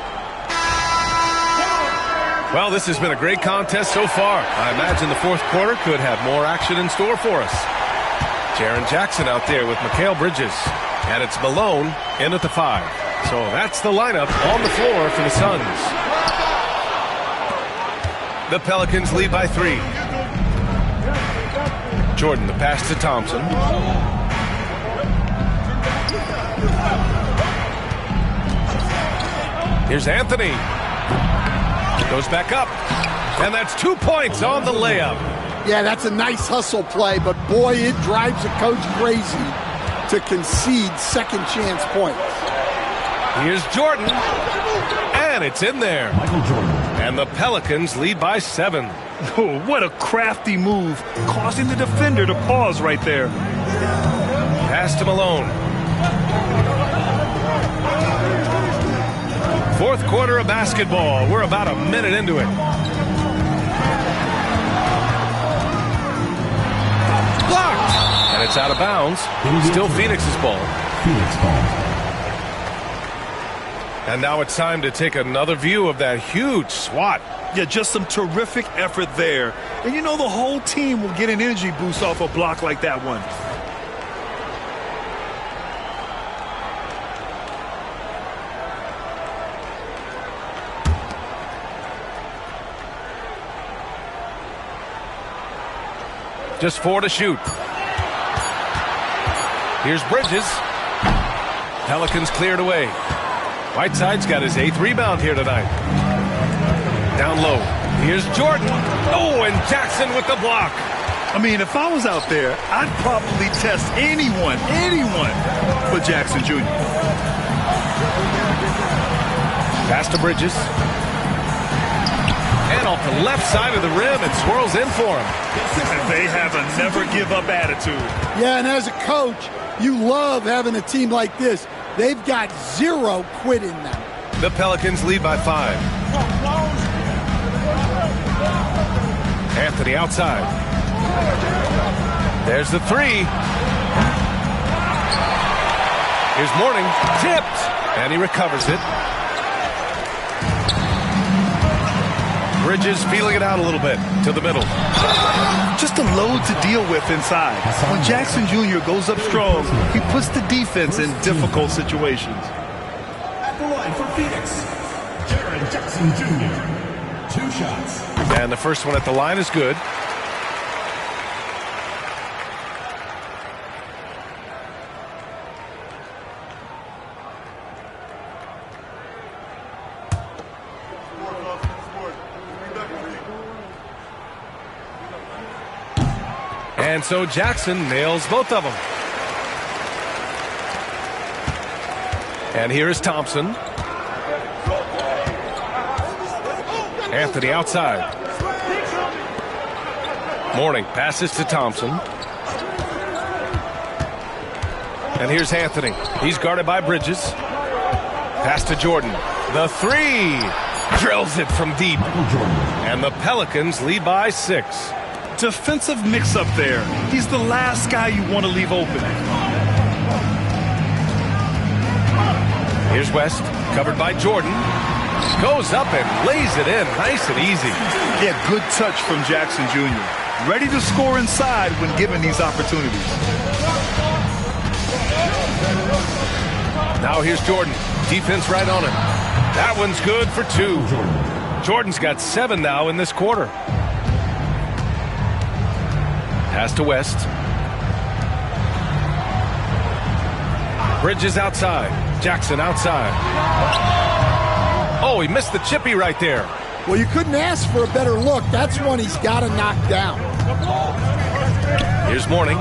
Well, this has been a great contest so far. I imagine the fourth quarter could have more action in store for us. Jaren Jackson out there with Mikal Bridges. And it's Malone in at the 5. So that's the lineup on the floor for the Suns. The Pelicans lead by 3. Jordan, the pass to Thompson. Here's Anthony. Goes back up. And that's 2 points on the layup. Yeah, that's a nice hustle play, but boy, it drives a coach crazy to concede second chance points. Here's Jordan. And it's in there. Michael Jordan. And the Pelicans lead by 7. Oh, what a crafty move, causing the defender to pause right there. Pass to Malone. Fourth quarter of basketball. We're about a minute into it. Blocked. And it's out of bounds. Still Phoenix's ball. Phoenix ball. And now it's time to take another view of that huge swat. Yeah, just some terrific effort there. And you know the whole team will get an energy boost off a block like that one. Just 4 to shoot. Here's Bridges. Pelicans cleared away. Whiteside's got his 8th rebound here tonight. Down low. Here's Jordan. Oh, and Jackson with the block. I mean, if I was out there, I'd probably test anyone but Jackson Jr. Pass to Bridges. And off the left side of the rim, it swirls in for him. They have a never-give-up attitude. Yeah, and as a coach, you love having a team like this. They've got 0 quit in them. The Pelicans lead by 5. Anthony outside. There's the 3. Here's Mourning. Tipped. And he recovers it. Bridges feeling it out a little bit to the middle. Just a load to deal with inside. When Jackson Jr. goes up strong, he puts the defense in difficult situations. At the line for Phoenix, Jaren Jackson Jr. 2 shots. And the first one at the line is good. And so Jackson nails both of them. And here is Thompson. Anthony outside. Mourning passes to Thompson. And here's Anthony. He's guarded by Bridges. Pass to Jordan. The 3. Drills it from deep. And the Pelicans lead by 6. Defensive mix-up there. He's the last guy you want to leave open. Here's West, covered by Jordan. Goes up and lays it in, nice and easy. Yeah, good touch from Jackson Jr. Ready to score inside when given these opportunities. Now here's Jordan. Defense right on him. That one's good for 2. Jordan's got 7 now in this quarter. Pass to West. Bridges outside. Jackson outside. Oh, he missed the chippy right there. Well, you couldn't ask for a better look. That's one he's got to knock down. Here's Mourning.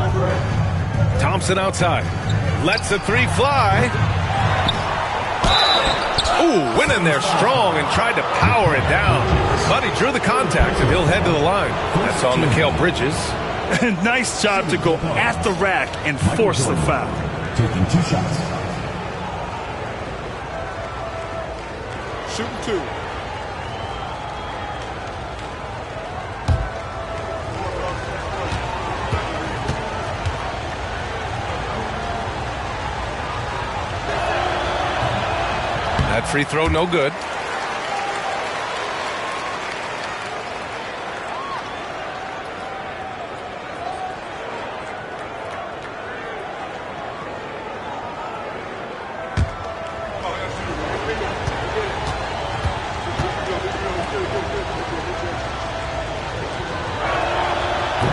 Thompson outside. Lets the 3 fly. Ooh, went in there strong and tried to power it down. But he drew the contact and he'll head to the line. That's on Mikal Bridges. Nice job to go at the rack and force the foul. Taking 2 shots. Shooting 2. That free throw no good.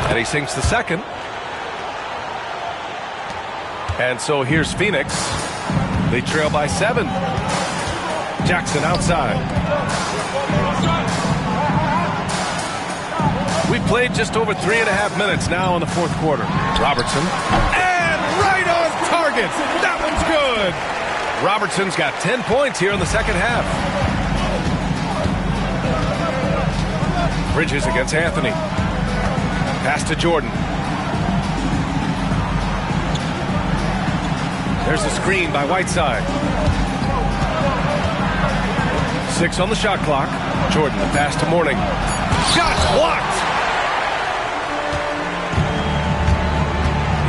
And he sinks the second. And so here's Phoenix. They trail by 7. Jackson outside. We've played just over 3.5 minutes now in the 4th quarter. Robertson. And right on target. That one's good. Robertson's got 10 points here in the second half. Bridges against Anthony. Pass to Jordan. There's a screen by Whiteside. 6 on the shot clock. Jordan, the pass to Mourning. Shot blocked!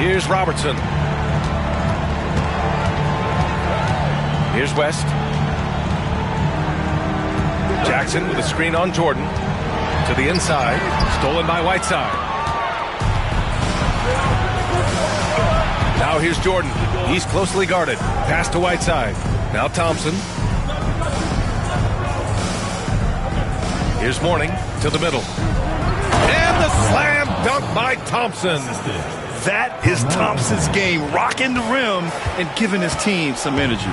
Here's Robertson. Here's West. Jackson with a screen on Jordan. To the inside. Stolen by Whiteside. Now here's Jordan. He's closely guarded. Pass to Whiteside. Now Thompson. Here's Mourning to the middle. And the slam dunk by Thompson. That is Thompson's game, rocking the rim and giving his team some energy.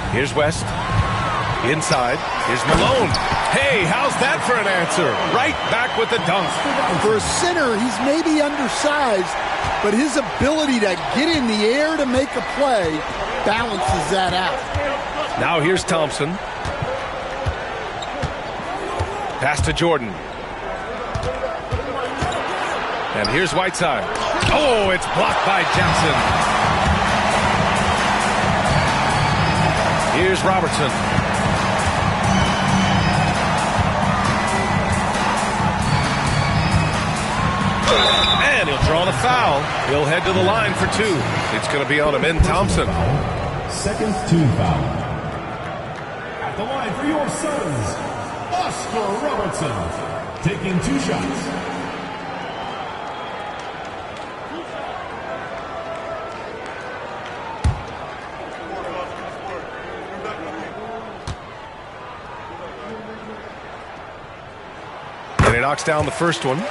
Here's West. Inside. Here's Malone. Hey, how's that for an answer? Right back with the dunk. For a center, he's maybe undersized, but his ability to get in the air to make a play balances that out. Now here's Thompson. Pass to Jordan. And here's Whiteside. Oh, it's blocked by Jackson. Here's Robertson. And he'll draw the foul. He'll head to the line for 2. It's going to be on him in Thompson. Second team foul. At the line for your Suns, Oscar Robertson, taking 2 shots. And he knocks down the first one.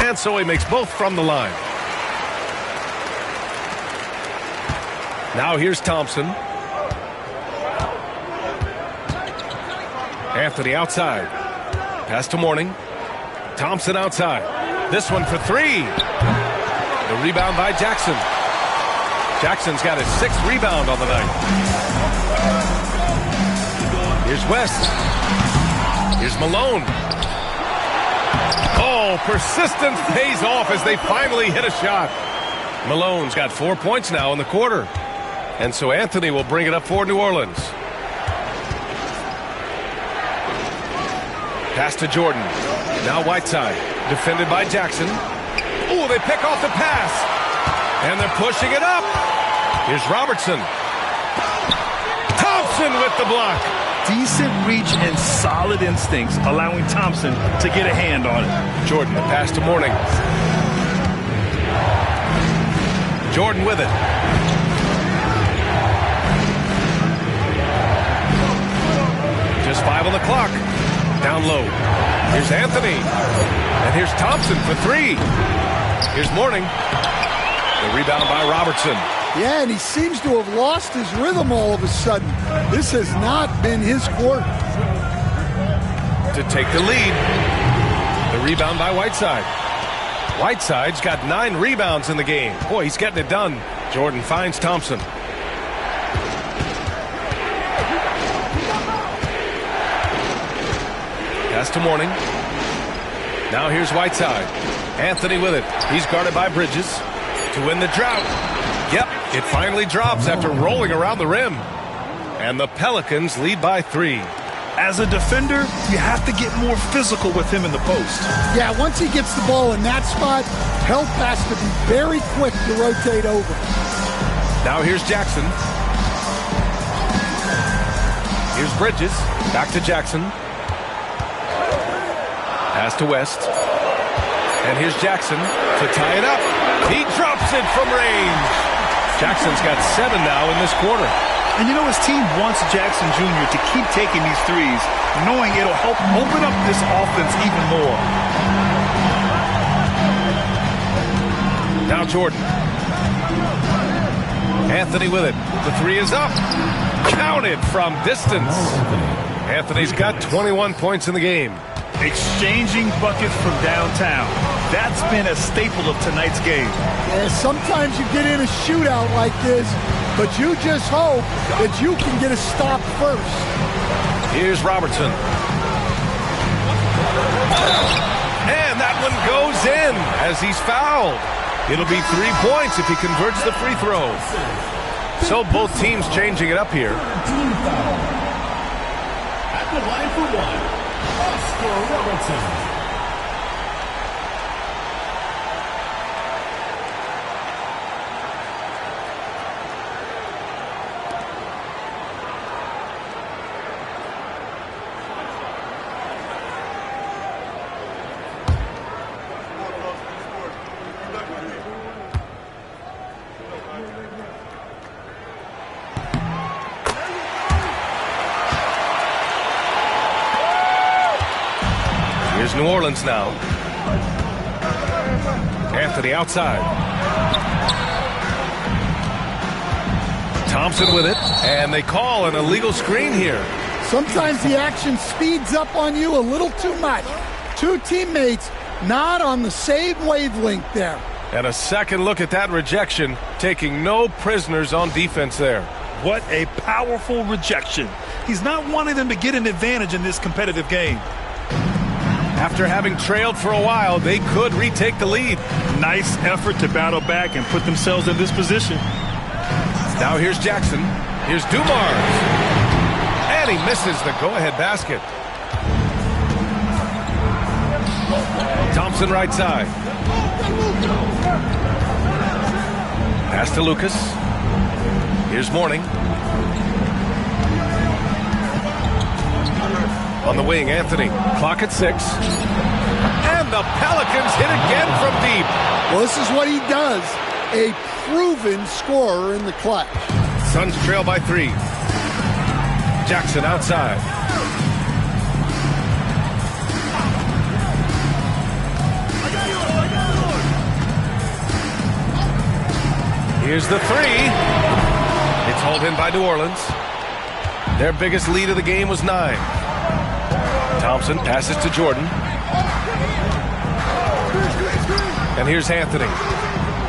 And so he makes both from the line. Now here's Thompson. Anthony outside. Pass to Mourning. Thompson outside. This one for 3. The rebound by Jackson. Jackson's got his 6th rebound on the night. Here's West. Here's Malone. Oh, persistence pays off as they finally hit a shot. Malone's got 4 points now in the quarter. And so Anthony will bring it up for New Orleans. Pass to Jordan. Now Whiteside. Defended by Jackson. Oh, they pick off the pass. And they're pushing it up. Here's Robertson. Thompson with the block. Decent reach and solid instincts, allowing Thompson to get a hand on it. Jordan, the pass to Mourning. Jordan with it. Just 5 on the clock. Down low. Here's Anthony. And here's Thompson for 3. Here's Mourning. The rebound by Robertson. Yeah, and he seems to have lost his rhythm all of a sudden. This has not been his court. To take the lead. The rebound by Whiteside. Whiteside's got 9 rebounds in the game. Boy, he's getting it done. Jordan finds Thompson. Pass to Mourning. Now here's Whiteside. Anthony with it. He's guarded by Bridges. To win the drought. Yep, it finally drops after rolling around the rim. And the Pelicans lead by 3. As a defender, you have to get more physical with him in the post. Yeah, once he gets the ball in that spot, help has to be very quick to rotate over. Now here's Jackson. Here's Bridges. Back to Jackson. Pass to West. And here's Jackson to tie it up. He drops it from range. Jackson's got 7 now in this quarter. And you know, his team wants Jackson Jr. to keep taking these threes, knowing it'll help open up this offense even more. Now Jordan. Anthony with it. The 3 is up. Counted from distance. Anthony's got 21 points in the game. Exchanging buckets from downtown. That's been a staple of tonight's game. Yeah, sometimes you get in a shootout like this, but you just hope that you can get a stop first. Here's Robertson. And that one goes in as he's fouled. It'll be 3 points if he converts the free throw. So both teams changing it up here. At the line for 1. Robertson. Here's New Orleans now. Anthony outside. Thompson with it, and they call an illegal screen here. Sometimes the action speeds up on you a little too much. 2 teammates not on the same wavelength there. And a second look at that rejection, taking no prisoners on defense there. What a powerful rejection. He's not wanting them to get an advantage in this competitive game. After having trailed for a while, they could retake the lead. Nice effort to battle back and put themselves in this position. Now here's Jackson. Here's Dumars. And he misses the go-ahead basket. Thompson right side. Pass to Lucas. Here's Mourning. On the wing, Anthony. Clock at 6. And the Pelicans hit again from deep. Well, this is what he does. A proven scorer in the clutch. Suns trail by 3. Jackson outside. Here's the 3. It's hauled in by New Orleans. Their biggest lead of the game was 9. Thompson passes to Jordan. And here's Anthony.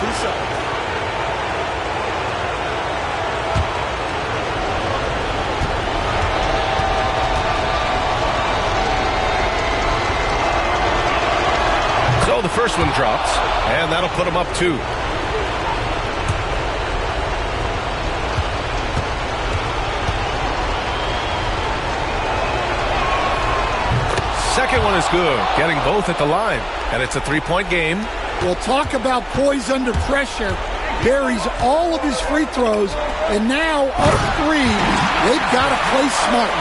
2 shots. So the first one drops, and that'll put him up 2. Second one is good, getting both at the line, and it's a 3-point game. We'll talk about poise under pressure. Buries all of his free throws, and now up 3. They've got to play smart.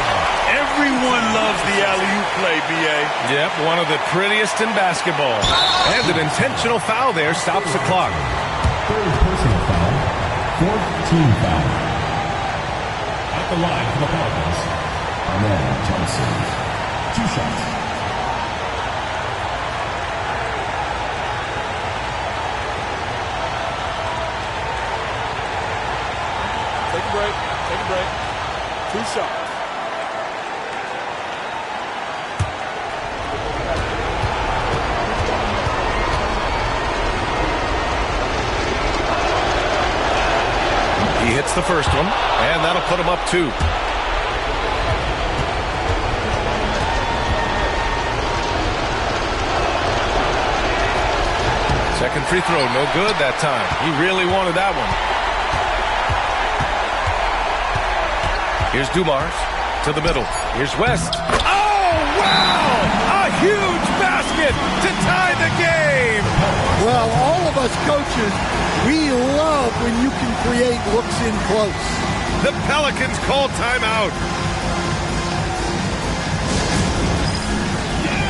Everyone loves the alley-oop play, B.A. Yep, one of the prettiest in basketball. And an intentional foul there stops the clock. Third personal foul. 4th team foul. At the line for the Falcons, Ahmed Johnson. 2 shots. Take a break. Take a break. 2 shots. He hits the first one, and that'll put him up 2. Second free throw, no good that time. He really wanted that one. Here's Dumars to the middle. Here's West. Oh, wow! A huge basket to tie the game! Well, all of us coaches, we love when you can create looks in close. The Pelicans call timeout.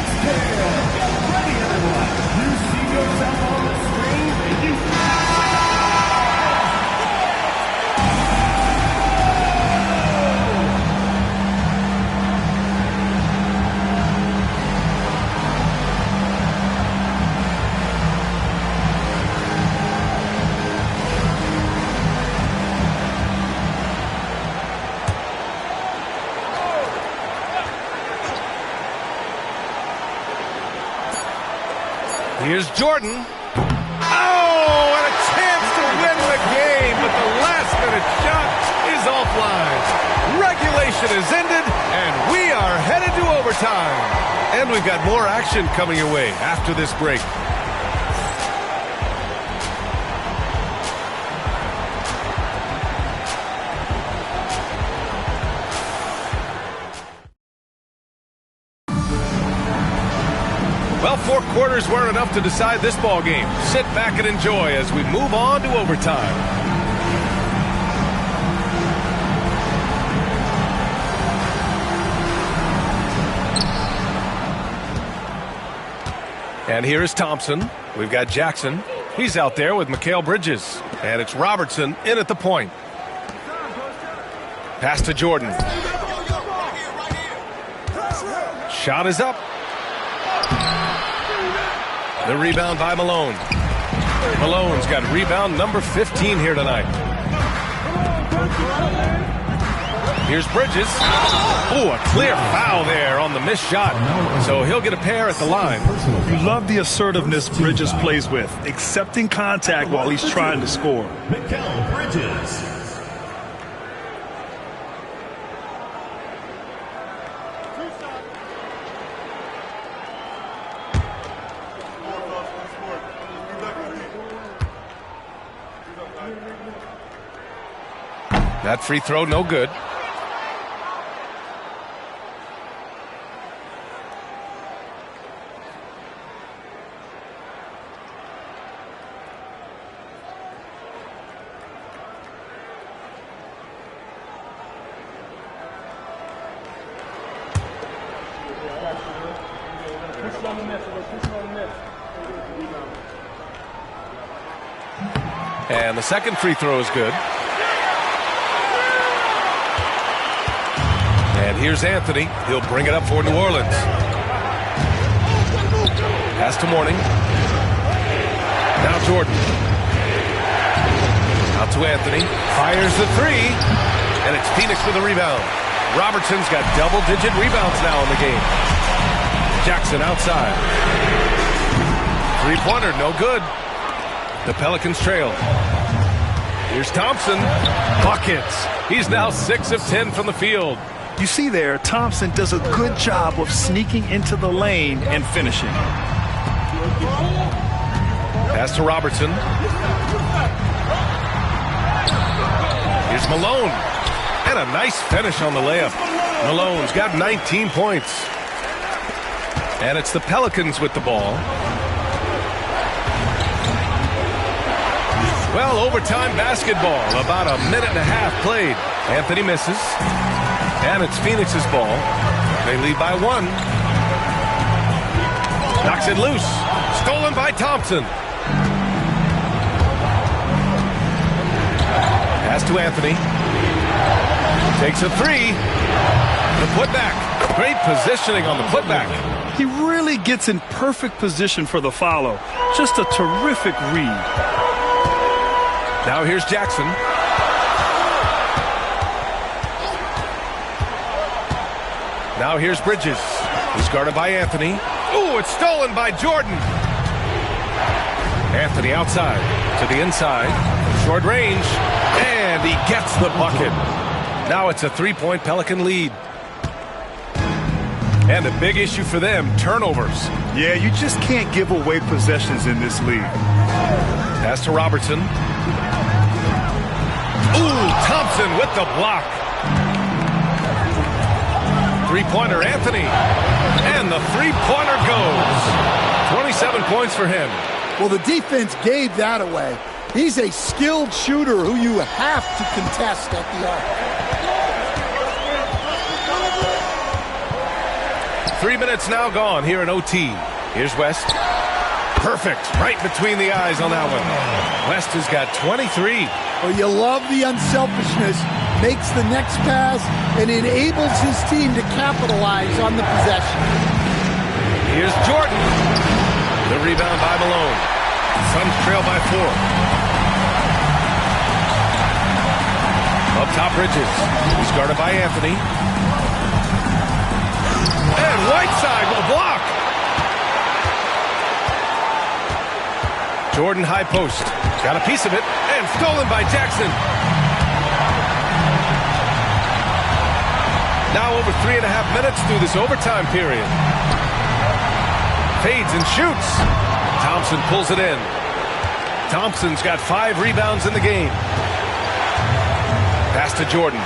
Get ready, everyone. You see yourself on the screen, and you... Here's Jordan. Oh, and a chance to win the game, but the last-minute shot is offline. Regulation is ended, and we are headed to overtime. And we've got more action coming your way after this break. Well, 4 quarters weren't enough to decide this ball game. Sit back and enjoy as we move on to overtime. And here is Thompson. We've got Jackson. He's out there with Mikal Bridges. And it's Robertson in at the point. Pass to Jordan. Shot is up. The rebound by Malone. Malone's got rebound number 15 here tonight. Here's Bridges. Oh, a clear foul there on the missed shot. So he'll get a pair at the line. You love the assertiveness Bridges plays with, accepting contact while he's trying to score. Mikal Bridges. That free throw, no good. And the second free throw is good. And here's Anthony. He'll bring it up for New Orleans. Pass to Mourning. Now Jordan. Out to Anthony. Fires the 3. And it's Phoenix with a rebound. Robertson's got double-digit rebounds now in the game. Jackson outside. Three-pointer, no good. The Pelicans trail. Here's Thompson. Buckets. He's now 6 of 10 from the field. You see there, Thompson does a good job of sneaking into the lane and finishing. Pass to Robertson. Here's Malone. And a nice finish on the layup. Malone's got 19 points. And it's the Pelicans with the ball. Well, overtime basketball. About a minute and a half played. Anthony misses. And it's Phoenix's ball. They lead by 1. Knocks it loose. Stolen by Thompson. Pass to Anthony. Takes a 3. The putback. Great positioning on the putback. He really gets in perfect position for the follow. Just a terrific read. Now here's Jackson. Now here's Bridges. He's guarded by Anthony. Ooh, it's stolen by Jordan. Anthony outside to the inside. Short range. And he gets the bucket. Now it's a 3-point Pelican lead. And a big issue for them, turnovers. Yeah, you just can't give away possessions in this league. Pass to Robertson. Ooh, Thompson with the block. Three-pointer, Anthony. And the three-pointer goes. 27 points for him. Well, the defense gave that away. He's a skilled shooter who you have to contest at the arc. 3 minutes now gone here in OT. Here's West. Perfect. Right between the eyes on that one. West has got 23. Well, you love the unselfishness. Makes the next pass and enables his team to capitalize on the possession. Here's Jordan. The rebound by Malone. Suns trail by 4. Up top, Bridges. He's guarded by Anthony. And Whiteside will block. Jordan high post. Got a piece of it. And stolen by Jackson. Now over 3.5 minutes through this overtime period. Fades and shoots. Thompson pulls it in. Thompson's got 5 rebounds in the game. Pass to Jordan.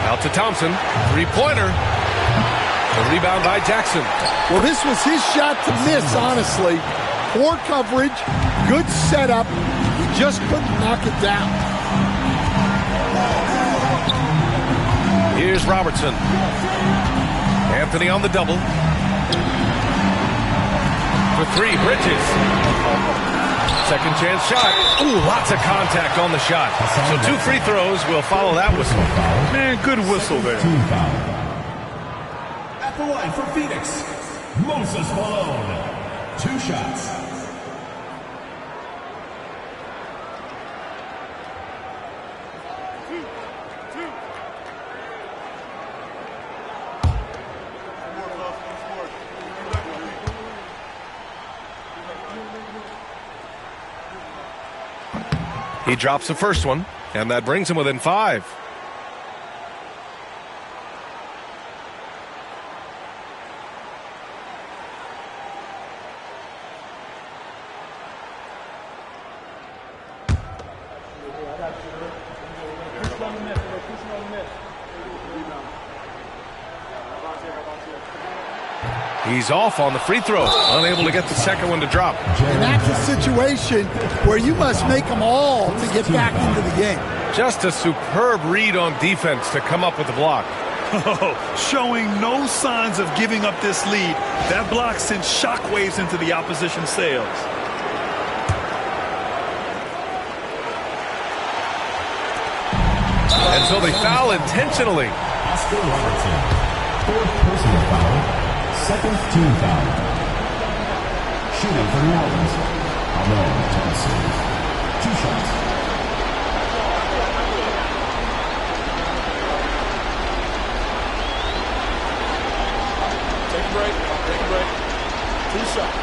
Out to Thompson. Three-pointer. The rebound by Jackson. Well, this was his shot to miss, honestly. Poor coverage, good setup. He just couldn't knock it down. Here's Robertson. Anthony on the double. For 3, Bridges. Second chance shot. Ooh, lots of contact on the shot. So 2 free throws will follow that whistle. Man, good whistle there. At the line for Phoenix, Moses Malone. 2 shots. He drops the first one, and that brings him within 5. He's off on the free throw, unable to get the second one to drop. And that's a situation where you must make them all to get back into the game. Just a superb read on defense to come up with the block. Showing no signs of giving up this lead. That block sent shockwaves into the opposition sails. And so they foul intentionally. Oscar Robertson, 4th personal foul, 2nd team foul. Shooting for the Islanders, Malone to the serve. 2 shots. Take a break. Take a break. 2 shots.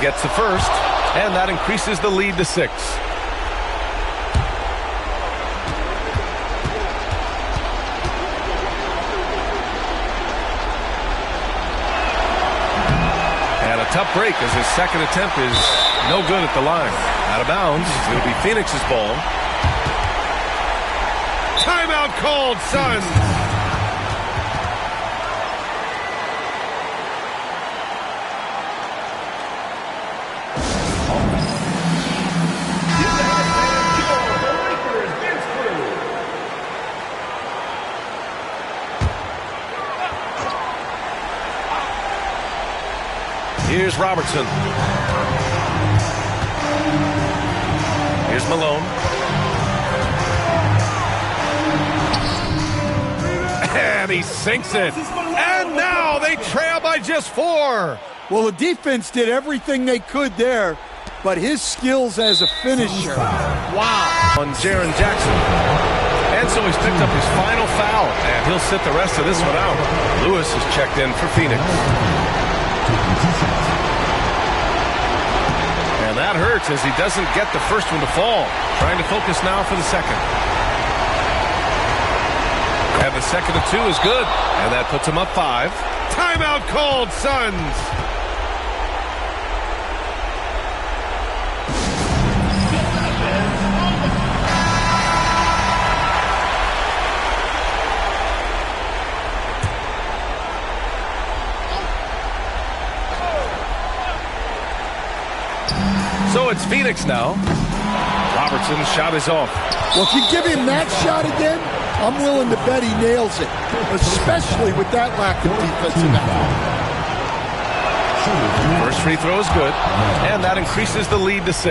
gets the first, and that increases the lead to 6. And a tough break as his second attempt is no good at the line. Out of bounds. It'll be Phoenix's ball. Timeout called, Suns. Here's Robertson. Here's Malone. And he sinks it. And now they trail by just 4. Well, the defense did everything they could there, but his skills as a finisher. Wow. On Jaren Jackson. And so he's picked up his final foul, and he'll sit the rest of this one out. Lewis is checked in for Phoenix. And that hurts as he doesn't get the first one to fall. Trying to focus now for the second. And the second of 2 is good. And that puts him up 5. Timeout called, Suns. So it's Phoenix now. Robertson's shot is off. Well, if you give him that shot again, I'm willing to bet he nails it, especially with that lack of defensive effort. First free throw is good, and that increases the lead to 6.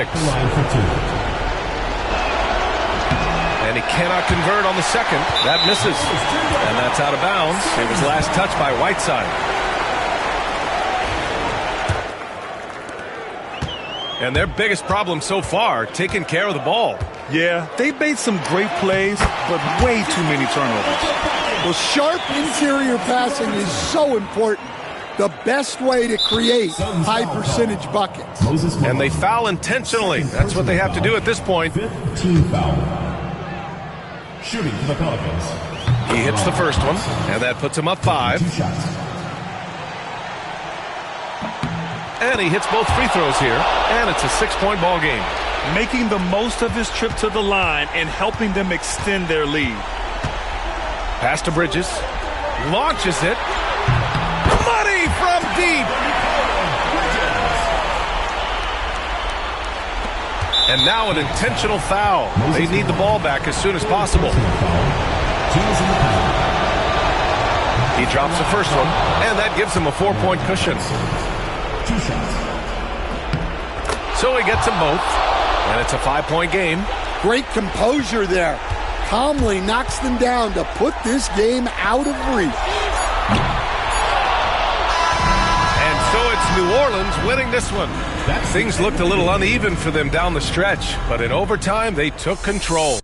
And he cannot convert on the second. That misses. And that's out of bounds. It was last touched by Whiteside. And their biggest problem so far, taking care of the ball. Yeah, they made some great plays, but way too many turnovers. Well, sharp interior passing is so important. The best way to create high-percentage buckets. And they foul intentionally. That's what they have to do at this point. 5th team foul. Shooting for the Pelicans. He hits the first one, and that puts him up 5. 2 shots. And he hits both free throws here, and it's a 6-point ball game. Making the most of his trip to the line and helping them extend their lead. Pass to Bridges. Launches it. Money from deep. And now an intentional foul. They need the ball back as soon as possible. He drops the first one, and that gives him a 4-point cushion. 2 shots. So he gets them both, and it's a 5-point game. Great composure there. Calmly knocks them down to put this game out of reach. And so it's New Orleans winning this one. Things looked a little uneven for them down the stretch, but in overtime they took control.